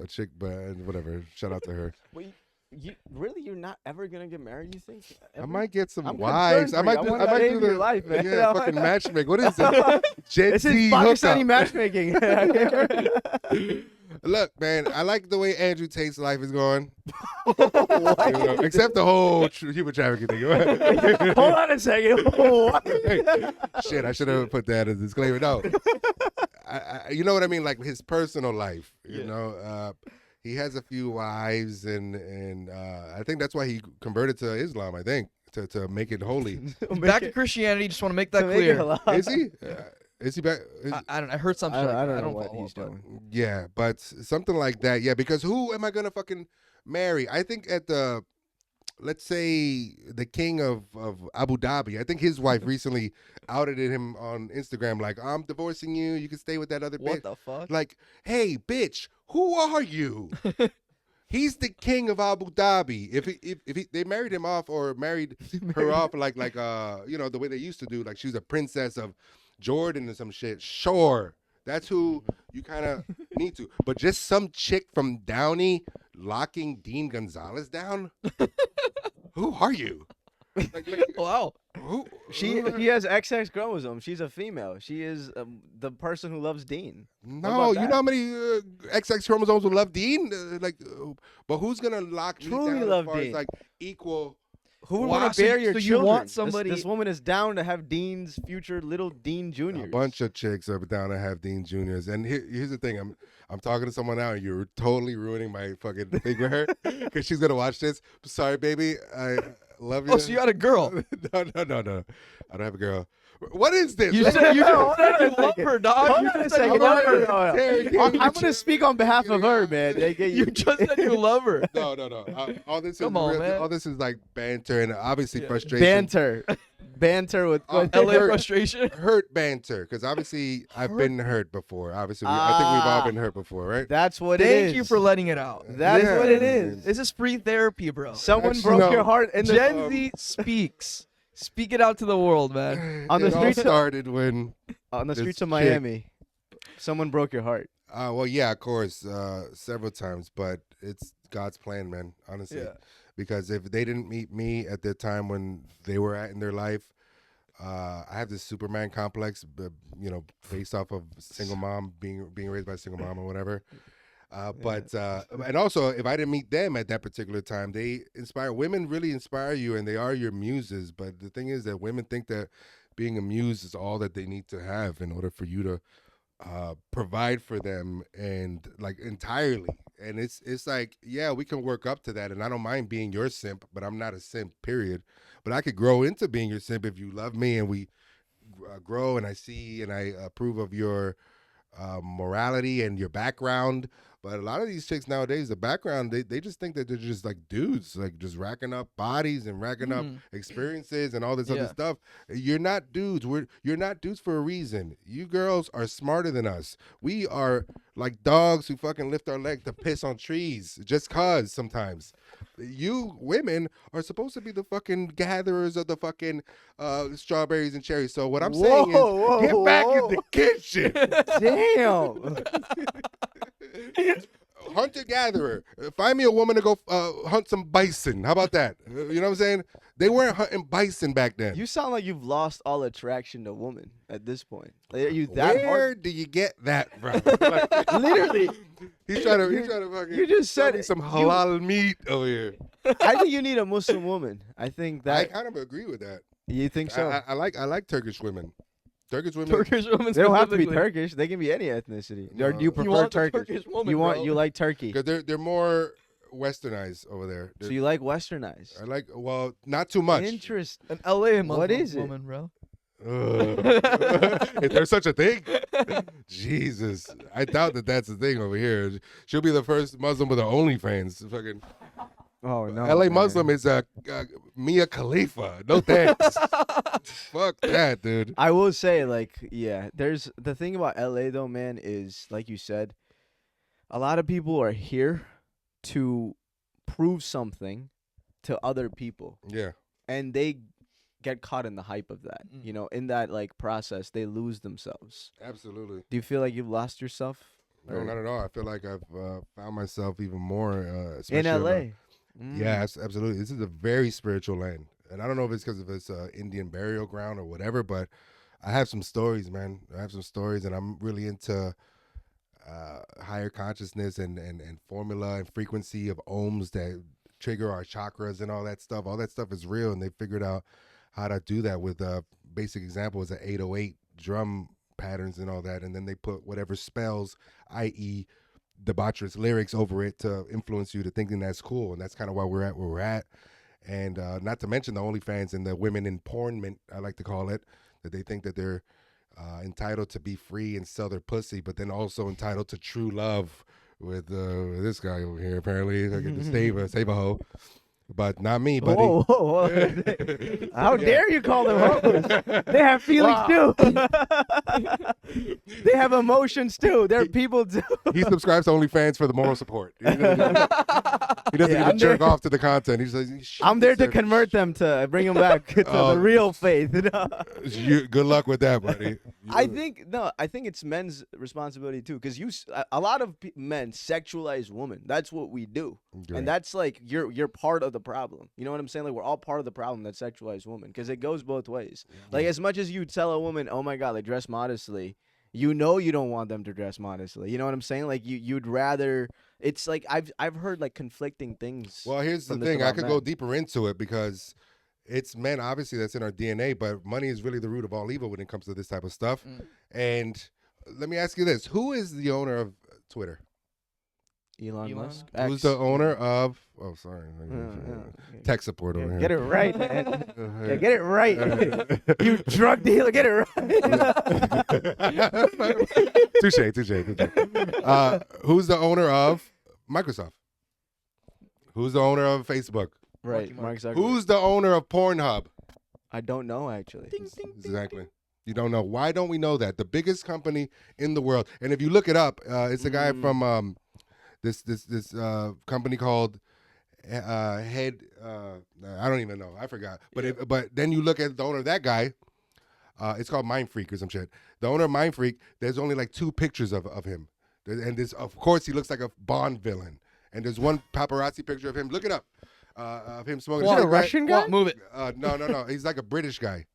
A chick, but whatever. Shout out to her. Wait, you're not ever gonna get married? You think? I Ever? might get some I'm wives. concerned for you. I want that in your life, man. Yeah, fucking matchmaking. What is it? Gen This is Z Pakistani hookup. matchmaking. Look, man, I like the way Andrew Tate's life is going. You know, except the whole human trafficking thing. Hold on a second. What? Shit, I should have put that as a disclaimer. No, you know what I mean? Like his personal life. You know, he has a few wives, and I think that's why he converted to Islam. I think to make it holy. Back to Christianity. Just want to make that clear. Is he? Is he back? I don't. I heard something. I don't know don't what follow he's up, but- doing. Yeah, but something like that. Yeah, because who am I gonna fucking marry? I think let's say the king of Abu Dhabi. I think his wife recently outed him on Instagram, like, I'm divorcing you. You can stay with that other bitch. What the fuck? Like, hey, bitch, who are you? He's the king of Abu Dhabi. If they married him off or married her off like you know, the way they used to do, like she was a princess of Jordan or some shit, sure. That's who you kind of need to. But just some chick from Downey locking Dean Gonzalez down? Who are you? Like, Wow. who? He has XX chromosomes. She's a female. She is the person who loves Dean. No, about you know how many XX chromosomes will love Dean? But who's gonna lock me Truly down love as far Dean. as like equal? Who would Wow, want to so bear you- your so you children? want somebody- This woman is down to have Dean's future little Dean Juniors. A bunch of chicks are down to have Dean Juniors. And here's the thing: I'm talking to someone now, and you're totally ruining my fucking thing with her because she's gonna watch this. Sorry, baby. I love you. Oh, so you had a girl. No. I don't have a girl. What is this? You What- said you Hold on a love second. her, dog. Hold You on a just said second. you love her. I'm going to speak on behalf of her, man. You just said you love her. No. All this Come is on, real, man. all this is like banter and obviously frustration. Banter with Oh, LA Hurt. frustration. Hurt banter, because obviously I've been hurt before. Obviously, I think we've all been hurt before, right? That's what it is. Thank you for letting it out. That is Yeah. what it is. This is free therapy, bro. Someone Actually, broke no. your heart in the Gen Z speaks. Speak it out to the world, man. On the It all streets of- started when on the This streets of chick- Miami. Someone broke your heart. well, yeah, of course, several times, but it's God's plan, man, honestly. Yeah. Because if they didn't meet me at the time when they were at in their life, I have this Superman complex, you know, based off of single mom, being raised by a single mom or whatever. But and also, if I didn't meet them at that particular time, they inspire. Women really inspire you, and they are your muses. But the thing is that women think that being a muse is all that they need to have in order for you to provide for them, and like entirely. And it's like, yeah, we can work up to that, and I don't mind being your simp, but I'm not a simp, period. But I could grow into being your simp if you love me, and we grow, and I see and I approve of your morality and your background. But a lot of these chicks nowadays, the background, they just think that they're just like dudes, like just racking up bodies and racking up experiences and all this other Yeah. stuff. You're not dudes. You're not dudes for a reason. You girls are smarter than us. We are like dogs who fucking lift our leg to piss on trees just cause sometimes. You women are supposed to be the fucking gatherers of the fucking strawberries and cherries. So what I'm saying Whoa, is, get back whoa. in the kitchen. Damn. Hunter-gatherer. Find me a woman to go hunt some bison. How about that? You know what I'm saying? They weren't hunting bison back then. You sound like you've lost all attraction to woman at this point. Like, are you that Where hard? do you get that from? Like, Literally. he's trying to fucking. You just sell said me it. some halal meat over here. I think you need a Muslim woman. I think I that kind of agree with that. you think so. I like Turkish women. Turkish women. Turkish women. They don't have to be specifically. Turkish. They can be any ethnicity. Or do you You prefer want the Turkish? Turkish woman, You want bro. you like Turkey. Because they're more westernized over there. So you like westernized. I like, well, not too much. Interesting. An LA Muslim What is it? woman, bro. Is there such a thing? Jesus, I doubt that that's the thing over here. She'll be the first Muslim with an OnlyFans. Fucking Oh no. LA man. Muslim is Mia Khalifa. No thanks. Fuck that, dude. I will say, like, yeah, there's the thing about LA though, man, is like you said, a lot of people are here to prove something to other people, Yeah, and they get caught in the hype of that. Mm. You know, in that like process, they lose themselves. absolutely. Do you feel like you've lost yourself? No, not at all. I feel like I've found myself even more In especially LA. Yeah, absolutely. This is a very spiritual land, and I don't know if it's because of its Indian burial ground or whatever, but I have some stories, man. I have some stories, and I'm really into higher consciousness and formula and frequency of ohms that trigger our chakras and all that stuff. All that stuff is real, and they figured out how to do that with basic example is an 808 drum patterns and all that, and then they put whatever spells, i.e. debaucherous lyrics over it to influence you to thinking that's cool, and that's kind of why we're at where we're at. And not to mention the OnlyFans and the women in pornment, I like to call it, that they think that they're entitled to be free and sell their pussy, but then also entitled to true love with this guy over here. Apparently, I get to save a hoe, but not me, buddy. Whoa, whoa, whoa. How dare you call them hoes? They have feelings too. They have emotions too. They're people too. He subscribes to OnlyFans for the moral support. He doesn't Yeah, even jerk off to the content. He's like, I'm there to convert them to bring them back to the real faith. Good luck with that, buddy. I think it's men's responsibility too, because a lot of men sexualize women. That's what we do, and that's like you're part of the problem. You know what I'm saying? Like we're all part of the problem that sexualize women, because it goes both ways. Like as much as you tell a woman, oh my God, like dress modestly, you know you don't want them to dress modestly. You know what I'm saying? Like you'd rather. It's like I've heard like conflicting things. Well, here's the thing. I could go deeper into it because it's men, obviously, that's in our DNA, but money is really the root of all evil when it comes to this type of stuff. And let me ask you this. Who is the owner of Twitter? Elon Musk. Who's the owner of... Oh, sorry. Tech support over here. Get it right, man. Yeah, get it right. You drug dealer, get it right. Touche. Who's the owner of Microsoft? Who's the owner of Facebook? Right, Mark Zuckerberg. Who's the owner of Pornhub? I don't know, actually. Exactly. You don't know. Why don't we know that? The biggest company in the world. And if you look it up, it's a guy from this company called Head. I don't even know. I forgot. But but then you look at the owner of that guy. It's called Mind Freak or some shit. The owner of Mind Freak. There's only like 2 pictures of him, and this, of course, he looks like a Bond villain. And there's one paparazzi picture of him. Look it up. Of him smoking. Is it a Russian guy? Move it. No. He's like a British guy.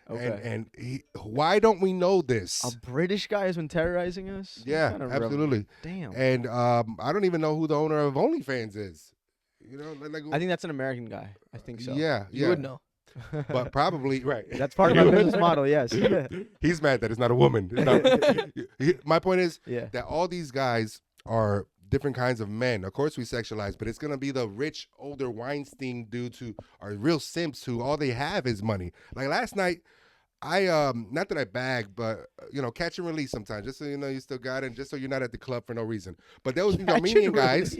Okay. And why don't we know this? A British guy has been terrorizing us? Yeah, Kind of absolutely. Damn. And I don't even know who the owner of OnlyFans is. You know, like I think that's an American guy. I think so. Yeah, You would know. but probably right. That's part of my business model, yes. He's mad that it's not a woman. It's not- my point is Yeah. that all these guys are different kinds of men. Of course, we sexualize, but it's gonna be the rich, older Weinstein dudes who are real simps who all they have is money. Like last night, I not that I bag, but catch and release sometimes, just so you know you still got it, and just so you're not at the club for no reason. But there was these Armenian guys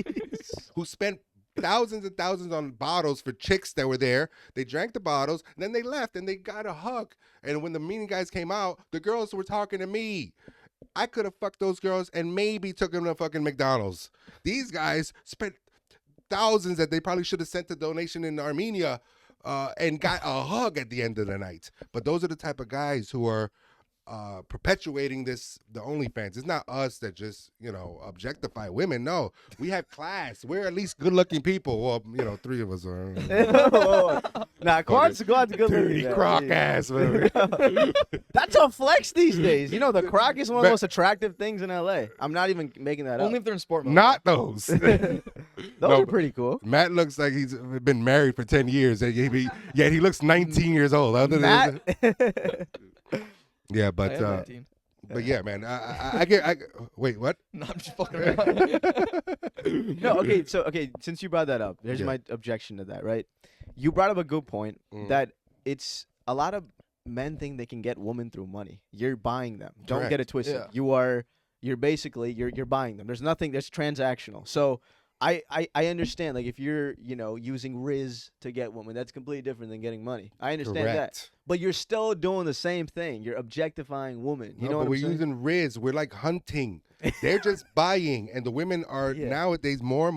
who spent thousands and thousands on bottles for chicks that were there. They drank the bottles, and then they left, and they got a hug. And when the Armenian guys came out, the girls were talking to me. I could have fucked those girls and maybe took them to fucking McDonald's. These guys spent thousands that they probably should have sent a donation in Armenia and got a hug at the end of the night. But those are the type of guys who are perpetuating the OnlyFans. It's not us that just, objectify women. No, we have class. We're at least good-looking people. Well, 3 of us are. Nah, Quad's good Dirty looking. crock ass. Man. That's a flex these days. The croc is one of the most attractive things in LA. I'm not even making that Only up. if they're in sport mode. Not those. Those are pretty cool. Matt looks like he's been married for 10 years, yet he looks 19 years old. Matt, Yeah, I but had 19. but yeah, man. I get. Wait, what? No, I'm just fucking around. No, okay. So, okay, since you brought that up, here's Yeah. my objection to that. Right, you brought up a good point that it's a lot of men think they can get women through money. You're buying them. Don't get Correct. it twisted. Yeah. You're basically you're buying them. There's nothing that's transactional. So. I understand, like, if you're, using Riz to get women, that's completely different than getting money. I understand that. Correct. But you're still doing the same thing. You're objectifying women. You No, know but what I'm we're saying? using Riz. We're like hunting. They're just buying, and the women are Yeah. nowadays more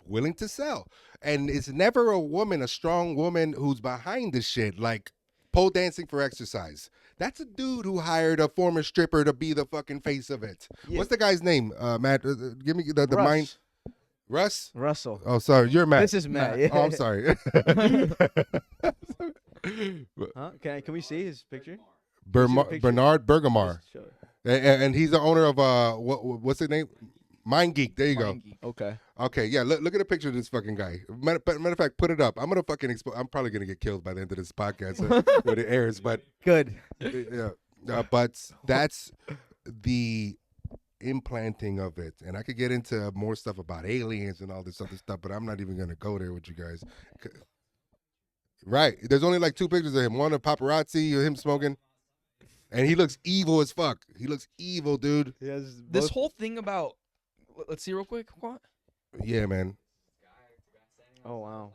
willing to sell. And it's never a woman, a strong woman, who's behind this shit, like pole dancing for exercise. That's a dude who hired a former stripper to be the fucking face of it. Yeah. What's the guy's name, Matt? Give me the Russ. mind. Russ? Russell. Oh, sorry. You're Matt. This is Matt. Oh, I'm sorry. Huh? Can we see his picture? picture? Bernard Bergamar. Just show it. And he's the owner of what's his name? Mind Geek. There you go. Mind geek. Okay. Okay, yeah. Look at a picture of this fucking guy. Matter of fact, put it up. I'm gonna fucking I'm probably gonna get killed by the end of this podcast when it airs. But Good. yeah, but that's the implanting of it, and I could get into more stuff about aliens and all this other stuff, but I'm not even gonna go there with you guys. Right? There's only like 2 pictures of him. One of paparazzi, of him smoking, and he looks evil as fuck. He looks evil, dude. He has This both- whole thing about, let's see real quick. What? Yeah, man. Oh wow.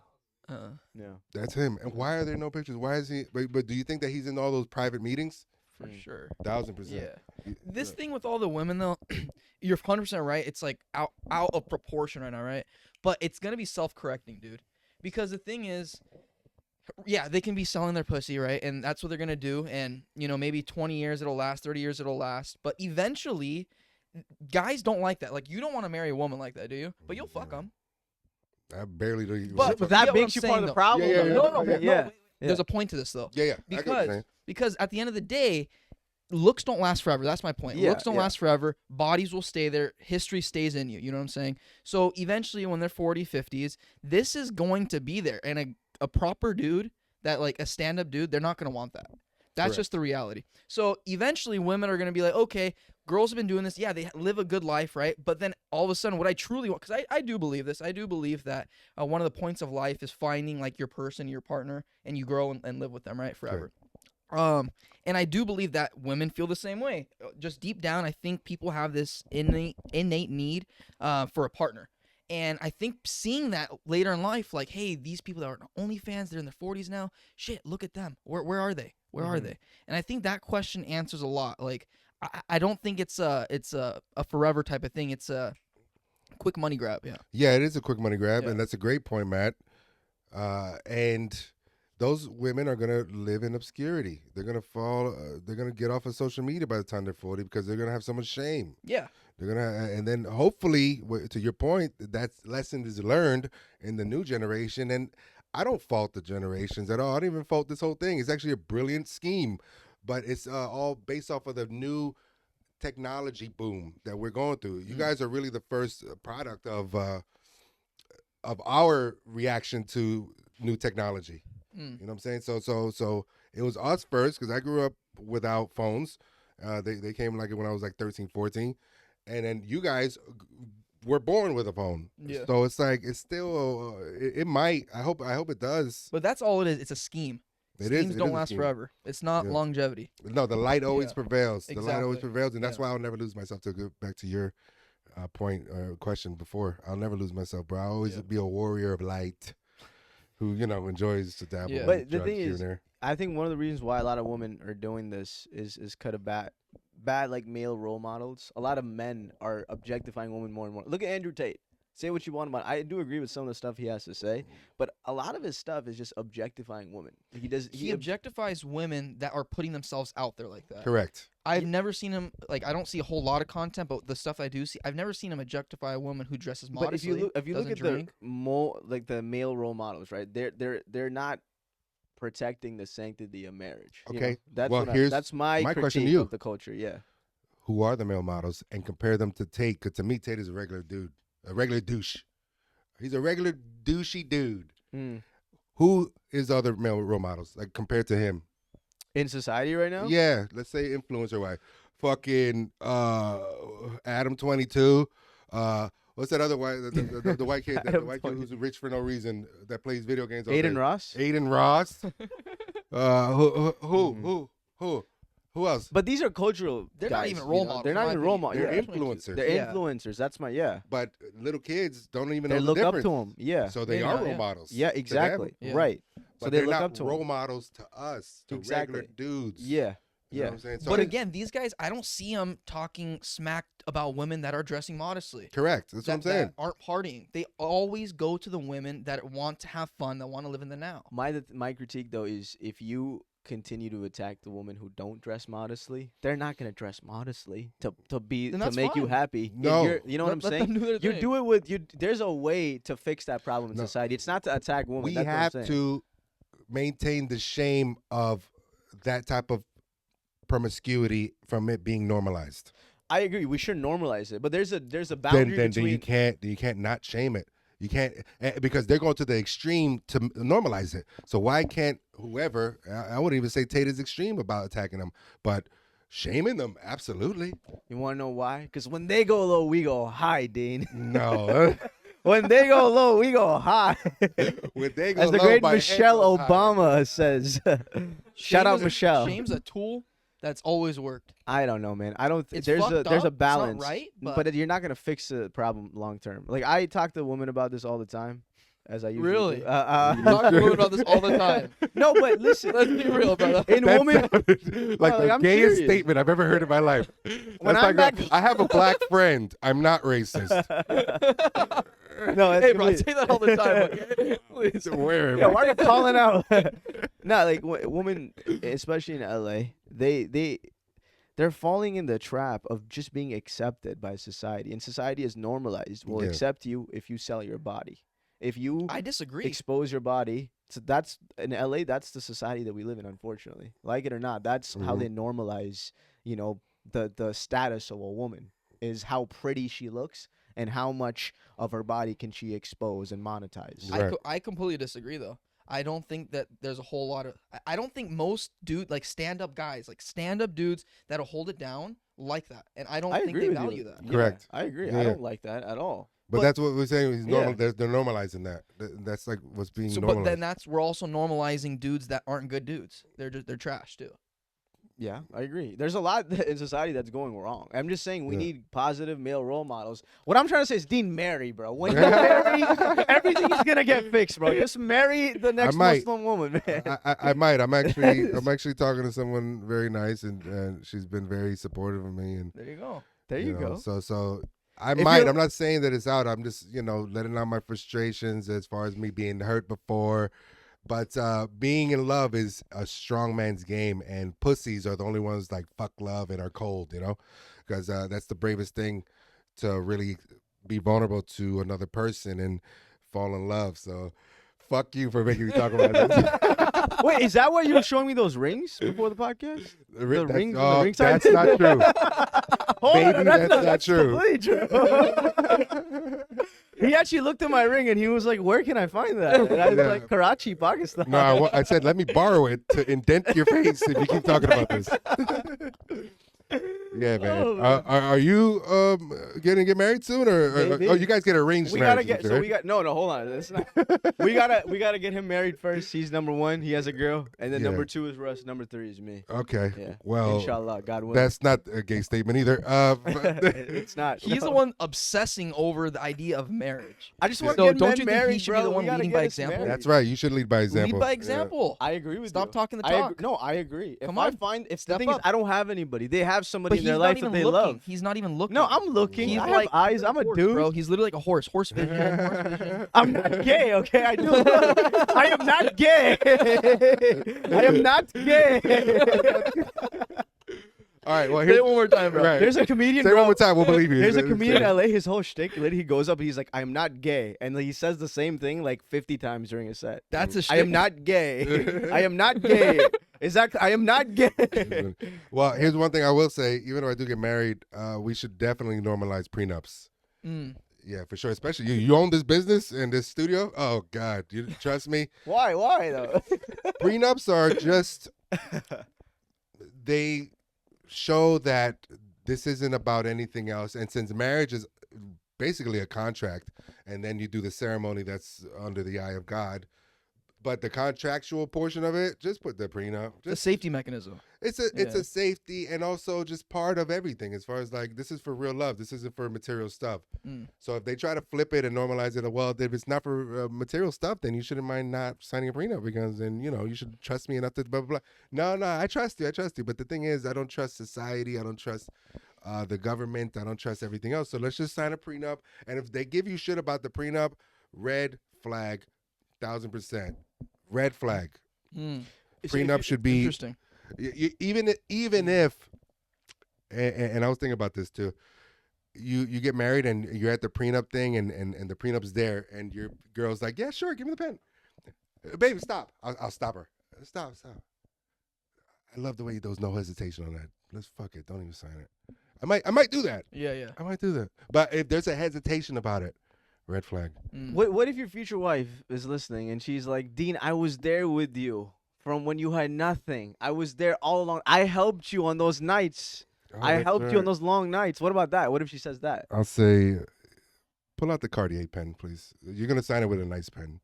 Yeah. That's him. And why are there no pictures? Why is he? But do you think that he's in all those private meetings? For sure. 1000%. Yeah. This thing with all the women though, you're 100% right. It's like out of proportion right now, right? But it's gonna be self-correcting, dude. Because the thing is, yeah, they can be selling their pussy, right? And that's what they're gonna do. And maybe 20 years it'll last, 30 years it'll last. But eventually, guys don't like that. Like, you don't want to marry a woman like that, do you? But you'll fuck them. I barely do. But But you that get what makes I'm you part saying, of the though. problem. Yeah, though. No, wait, Yeah. There's a point to this though. Yeah. I get what you're saying. Because at the end of the day, looks don't last forever. That's my point. Yeah, Looks don't yeah. last forever. Bodies will stay there. History stays in you. You know what I'm saying? So eventually when they're 40, 50s, this is going to be there. And a proper dude, that like a stand-up dude, they're not going to want that. That's Correct. just the reality. So eventually women are going to be like, okay, girls have been doing this. Yeah, they live a good life, right? But then all of a sudden what I truly want, because I do believe this. I do believe that one of the points of life is finding like your person, your partner, and you grow and live with them, right? Forever. And I do believe that women feel the same way. Just deep down, I think people have this innate need for a partner. And I think seeing that later in life, like, hey, these people that are on OnlyFans, they're in their 40s now. Shit, look at them. Where are they? Where are they? And I think that question answers a lot. Like, I don't think it's a forever type of thing. It's a quick money grab. Yeah. Yeah, it is a quick money grab, Yeah. and that's a great point, Matt. And those women are gonna live in obscurity. They're gonna fall. They're gonna get off of social media by the time they're 40 because they're gonna have so much shame. Yeah. They're gonna, and then hopefully, to your point, that lesson is learned in the new generation. And I don't fault the generations at all. I don't even fault this whole thing. It's actually a brilliant scheme, but it's all based off of the new technology boom that we're going through. You guys are really the first product of our reaction to new technology. You know what I'm saying? So it was us first because I grew up without phones. They came like when I was like 13, 14. And then you guys were born with a phone. Yeah. So it's like, it's still, it might, I hope it does. But that's all it is. It's a scheme. It is. Schemes It don't is a last scheme. forever. It's not Yeah. longevity. No, the light always Yeah. prevails. The light always Exactly. prevails. And that's Yeah. why I'll never lose myself, to go back to your question before. I'll never lose myself, bro. I'll always Yeah. be a warrior of light who, enjoys to dabble Yeah. in But the drugs thing here is, and there. I think one of the reasons why a lot of women are doing this is kind of bad like male role models. A lot of men are objectifying women more and more. Look at Andrew Tate. Say what you want about. I do agree with some of the stuff he has to say, but a lot of his stuff is just objectifying women. He Objectifies women that are putting themselves out there like that. Correct. I've never seen him, like, I don't see a whole lot of content, but the stuff I do see, I've never seen him objectify a woman who dresses But modestly. if you look doesn't at drink. the male role models, right? They're not protecting the sanctity of marriage. you know? Okay, That's well, what here's that's my my question to critique you. of the culture. Yeah. Who are the male models, and compare them to Tate? Because to me, Tate is a regular dude, a regular douche. He's a regular douchey dude. Mm. Who is other male role models, like, compared to him? in society right now. Yeah, let's say influencer wise. Fucking Adam 22. What's that other white the white kid Adam white kid 22. who's rich for no reason that plays video games all Aiden day? Ross. Aiden Ross. Who else? But these are cultural. They're not guys, even role you know? models, They're in not my even role opinion. models. They're Yeah. influencers. They're Yeah. influencers. That's my yeah. But little kids don't even They know look the up difference. to them. Yeah. So they Maybe are not, role yeah. models. Yeah. to them, Exactly. Yeah. Right. But So they they're look not up to role them. models to us, to Exactly. regular dudes. Yeah. You know Yeah. what I'm saying? So But it's- again, these guys, I don't see them talking smack about women that are dressing modestly. correct. That's what I'm saying. That aren't partying. They always go to the women that want to have fun, that want to live in the now. My critique though is if you continue to attack the women who don't dress modestly, they're not gonna dress modestly to Then to that's make you fine. happy. If No. you're- you know what I'm Let saying. them do their You thing. do it with you. There's a way to fix that problem in No. society. It's not to attack women. We That's what I'm have saying. to maintain the shame of that type of promiscuity from it being normalized. I agree. We should normalize it, but there's a boundary Then between. you can't not shame it. You can't because they're going to the extreme to normalize it. So why can't whoever? I wouldn't even say Tate is extreme about attacking them, but shaming them absolutely. You want to know why? Because when they go low, we go high, Dean. No, When they go low, we go high. when they go As the low, great my head Michelle goes high. Obama says. Shout out Michelle. Shame's a tool that's always worked. I don't know, man. I don't. It's There's a fucked there's a up. It's not balance, right, but but- you're not gonna fix the problem long term. Like I talk to women about this all the time, as I usually Really? do. You talk to women about this all the time. No, but listen. Let's be real, brother. In That woman, sounded like No, the like, I'm gayest serious. statement I've ever heard in my life. When That's I'm like back- I have a black friend. I'm not racist. no, it's Hey, bro, I complete- say that all the time. Okay? Please. Where Yeah, why are you calling out? No, like women, especially in LA, they're falling in the trap of just being accepted by society, and society is normalized. Will Yeah. accept you if you sell your body, if you I disagree. expose your body. So that's in LA. That's the society that we live in. Unfortunately, like it or not, that's how they normalize. You know, the status of a woman is how pretty she looks and how much of her body can she expose and monetize. Right. I completely disagree, though. I don't think that there's a whole lot of. I don't think most like stand-up guys, like stand-up dudes that'll hold it down like that, and I don't I think agree they with value you. that. Yeah, Correct. I agree. Yeah. I don't like that at all. But that's what we're saying. Is normal. Yeah. They're normalizing that. That's like what's being So, normalized. but then we're also normalizing dudes that aren't good dudes. They're trash too. Yeah, I agree. There's a lot in society that's going wrong. I'm just saying we Yeah. need positive male role models. What I'm trying to say is, Dean, marry, bro. When you marry, everything is gonna get fixed, bro. Just marry the next might. Muslim woman, man. I might. I'm actually talking to someone very nice, and she's been very supportive of me. And There you go. There you know, go. So I If might. you're- I'm not saying that it's out. I'm just letting out my frustrations as far as me being hurt before. But being in love is a strong man's game, and pussies are the only ones like fuck love and are cold, because that's the bravest thing to really be vulnerable to another person and fall in love. So fuck you for making me talk about this. Wait, is that why you were showing me those rings before the podcast? The rings on the ring side? That's not true. Hold Baby, on, that's not true. completely true. He actually looked at my ring and he was like, "Where can I find that?" And I was Yeah. like, "Karachi, Pakistan." No, I said let me borrow it to indent your face if you keep talking about this. Yeah, man. Oh, man. Are you get married soon, or Maybe. you guys get arranged We gotta marriages? get. So right? we got no. Hold on. That's not, we gotta get him married first. He's number one. He has a girl, and then Yeah. number two is Russ. Number three is me. Okay. Yeah. Well, Inshallah, God willing. that's not a gay statement either. It's not. He's the one obsessing over the idea of marriage. I just want So to get don't men you think he married, should be bro. the We one gotta leading get by us example? married. That's right. You should lead by example. Lead by Yeah. example. I agree with you. Stop talking the I ag- talk. no, I agree. Come if I on. find, if the Step thing is, up. I don't have anybody. They have somebody But in he's their not life even that they looking. love. He's not even looking. No, I'm looking. He's I have like eyes. I'm a horse, dude. bro. He's literally like a horse. Horse vision. Horse vision. I'm not gay, okay? I do. I am not gay. I am not gay. All right. Well, Say here's it one more time, bro. right. There's a comedian. Say it bro. one more time. We'll believe you. There's a comedian in LA. His whole shtick, literally, he goes up. He's like, "I'm not gay," and he says the same thing like 50 times during a set. That's a shit. I am not gay. I am not gay. Exactly. I am not gay. Well, here's one thing I will say. Even though I do get married, we should definitely normalize prenups. Mm. Yeah, for sure. Especially you. You own this business and this studio. Oh God, you trust me. Why? Why though? Prenups are just they show that this isn't about anything else, and since marriage is basically a contract, and then you do the ceremony that's under the eye of God. But the contractual portion of it, just put the prenup. The Just safety mechanism. it's a safety, and also just part of everything as far as like this is for real love. This isn't for material stuff. So if they try to flip it and normalize it, well, if it's not for material stuff, then you shouldn't mind not signing a prenup because then you should trust me enough to blah blah blah. No, I trust you. But the thing is, I don't trust society. I don't trust the government. I don't trust everything else. So let's just sign a prenup. And if they give you shit about the prenup, red flag, 1,000%. Red flag. Prenup should be interesting. Even if, and I was thinking about this too. You get married and you're at the prenup thing and the prenup's there and your girl's like, yeah, sure, give me the pen. Baby, stop. I'll stop her. Stop. I love the way there was no hesitation on that. Let's fuck it. Don't even sign it. I might do that. Yeah. I might do that. But if there's a hesitation about it, red flag. What if your future wife is listening and she's like, Dean, I was there with you from when you had nothing. I was there all along. I helped you on those nights. I helped you on those long nights. What about that? What if she says that? I'll say, pull out the Cartier pen, please. You're gonna sign it with a nice pen.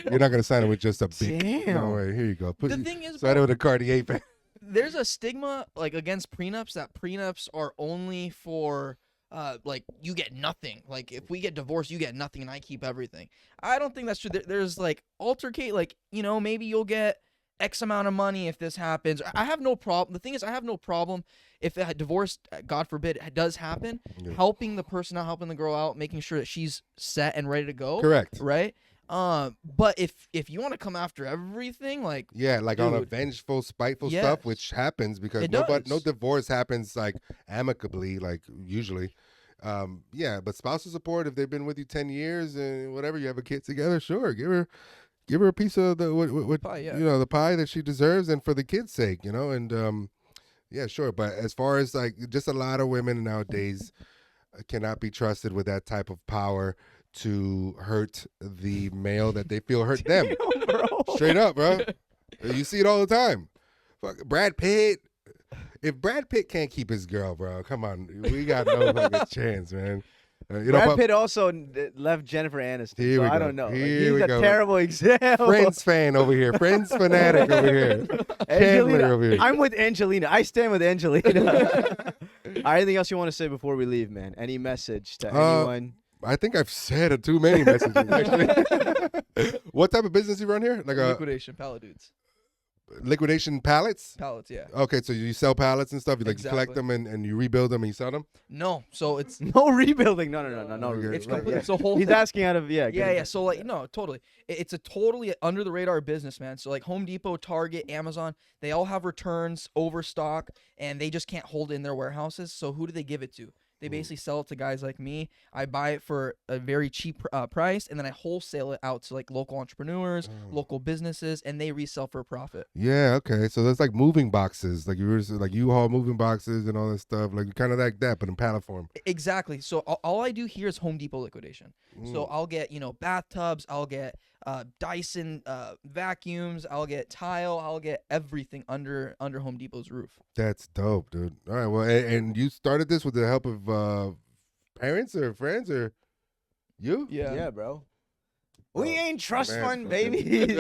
You're not gonna sign it with just a big. Damn. No way. Here you go. The thing is, sign it bro, with a Cartier pen. there's a stigma like against prenups that prenups are only for like you get nothing. Like if we get divorced, you get nothing and I keep everything. I don't think that's true. There's like altercate, like, maybe you'll get X amount of money if this happens. I have no problem. The thing is, I have no problem if a divorce, God forbid, does happen, helping the person out, helping the girl out, making sure that she's set and ready to go. Correct. Right? But if you want to come after everything, like like dude, on a vengeful, spiteful yes, stuff, which happens because it no does. divorce happens like amicably, like usually. But spousal support, if they've been with you 10 years and whatever, you have a kid together, sure, give her a piece of the Pie, yeah. the pie that she deserves, and for the kid's sake, and yeah, sure. But as far as like just a lot of women nowadays cannot be trusted with that type of power to hurt the male that they feel hurt them. Straight up, bro. You see it all the time. Fuck Brad Pitt. If Brad Pitt can't keep his girl, bro, come on, we got no fucking chance, man. Brad Pitt also left Jennifer Aniston. Here so we I go. don't know. Here He's we a go. terrible example. Friends fan over here. Friends fanatic over here. Chandler over here. I'm with Angelina. I stand with Angelina. All right, anything else you want to say before we leave, man? Any message to anyone? I think I've said too many messages, actually. What type of business you run here? Like a liquidation pallet dudes. liquidation pallets? Pallets, yeah. Okay, so you sell pallets and stuff. You like you collect Exactly. them and you rebuild them and you sell them? No, so it's No rebuilding. No. Okay. it's Right, complete. yeah. It's a whole. He's thing. asking out of Yeah. So like, no, totally. It's a totally under the radar business, man. So like Home Depot, Target, Amazon, they all have returns, overstock, and they just can't hold it in their warehouses. So who do they give it to? They basically sell it to guys like me. I buy it for a very cheap price, and then I wholesale it out to like local entrepreneurs, local businesses, and they resell for a profit. Yeah, okay. So there's like moving boxes, like you were like U-Haul moving boxes and all that stuff, like kind of like that, but in pallet form. Exactly. So all I do here is Home Depot liquidation. So I'll get bathtubs, I'll get Dyson vacuums, I'll get tile, I'll get everything under Home Depot's roof. That's dope, dude. All right, well, and you started this with the help of parents or friends or you? Yeah, bro. We ain't trust man, fund, fucking- baby.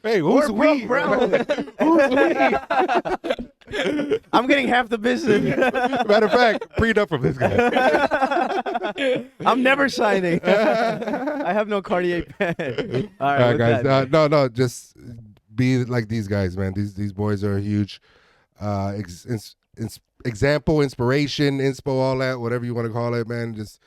Hey, who's We're we? broke, bro. I'm getting half the business. Matter of fact, prenup from this guy. I'm never signing. I have no Cartier pen. All All right, right, with guys. that, No, just be like these guys, man. These boys are a huge example, inspiration, inspo, all that, whatever you want to call it, man. Just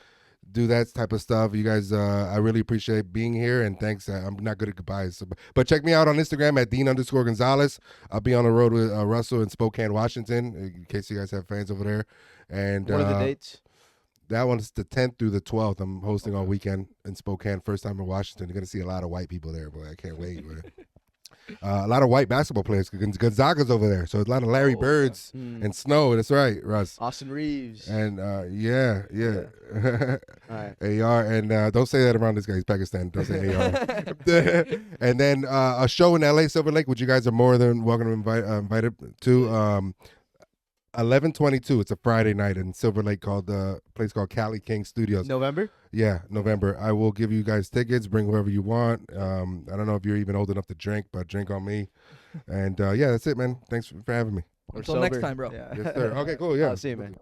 do that type of stuff. You guys, I really appreciate being here, and thanks. I'm not good at goodbyes, but check me out on Instagram at Dean_Gonzalez. I'll be on the road with Russell in Spokane, Washington, in case you guys have fans over there. And what are the dates? that one's the 10th through the 12th. I'm hosting all weekend in Spokane. First time in Washington. You're gonna see a lot of white people there, boy. I can't wait. A lot of white basketball players. Gonzaga's over there, so a lot of Larry Birds and Snow. That's right, Russ. Austin Reeves. And yeah. All right. AR, and don't say that around this guy. He's Pakistan. Don't say AR. And then a show in LA, Silver Lake, which you guys are more than welcome to invited to. 11/22. It's a Friday night in Silver Lake, called the place called Cali King Studios. November? Yeah, November. I will give you guys tickets. Bring whoever you want. I don't know if you're even old enough to drink, but drink on me. And yeah, that's it, man. Thanks for having me. Or Until next sober. time, bro. Yeah. Yes, sir. Okay, cool. Yeah. I'll see you, man.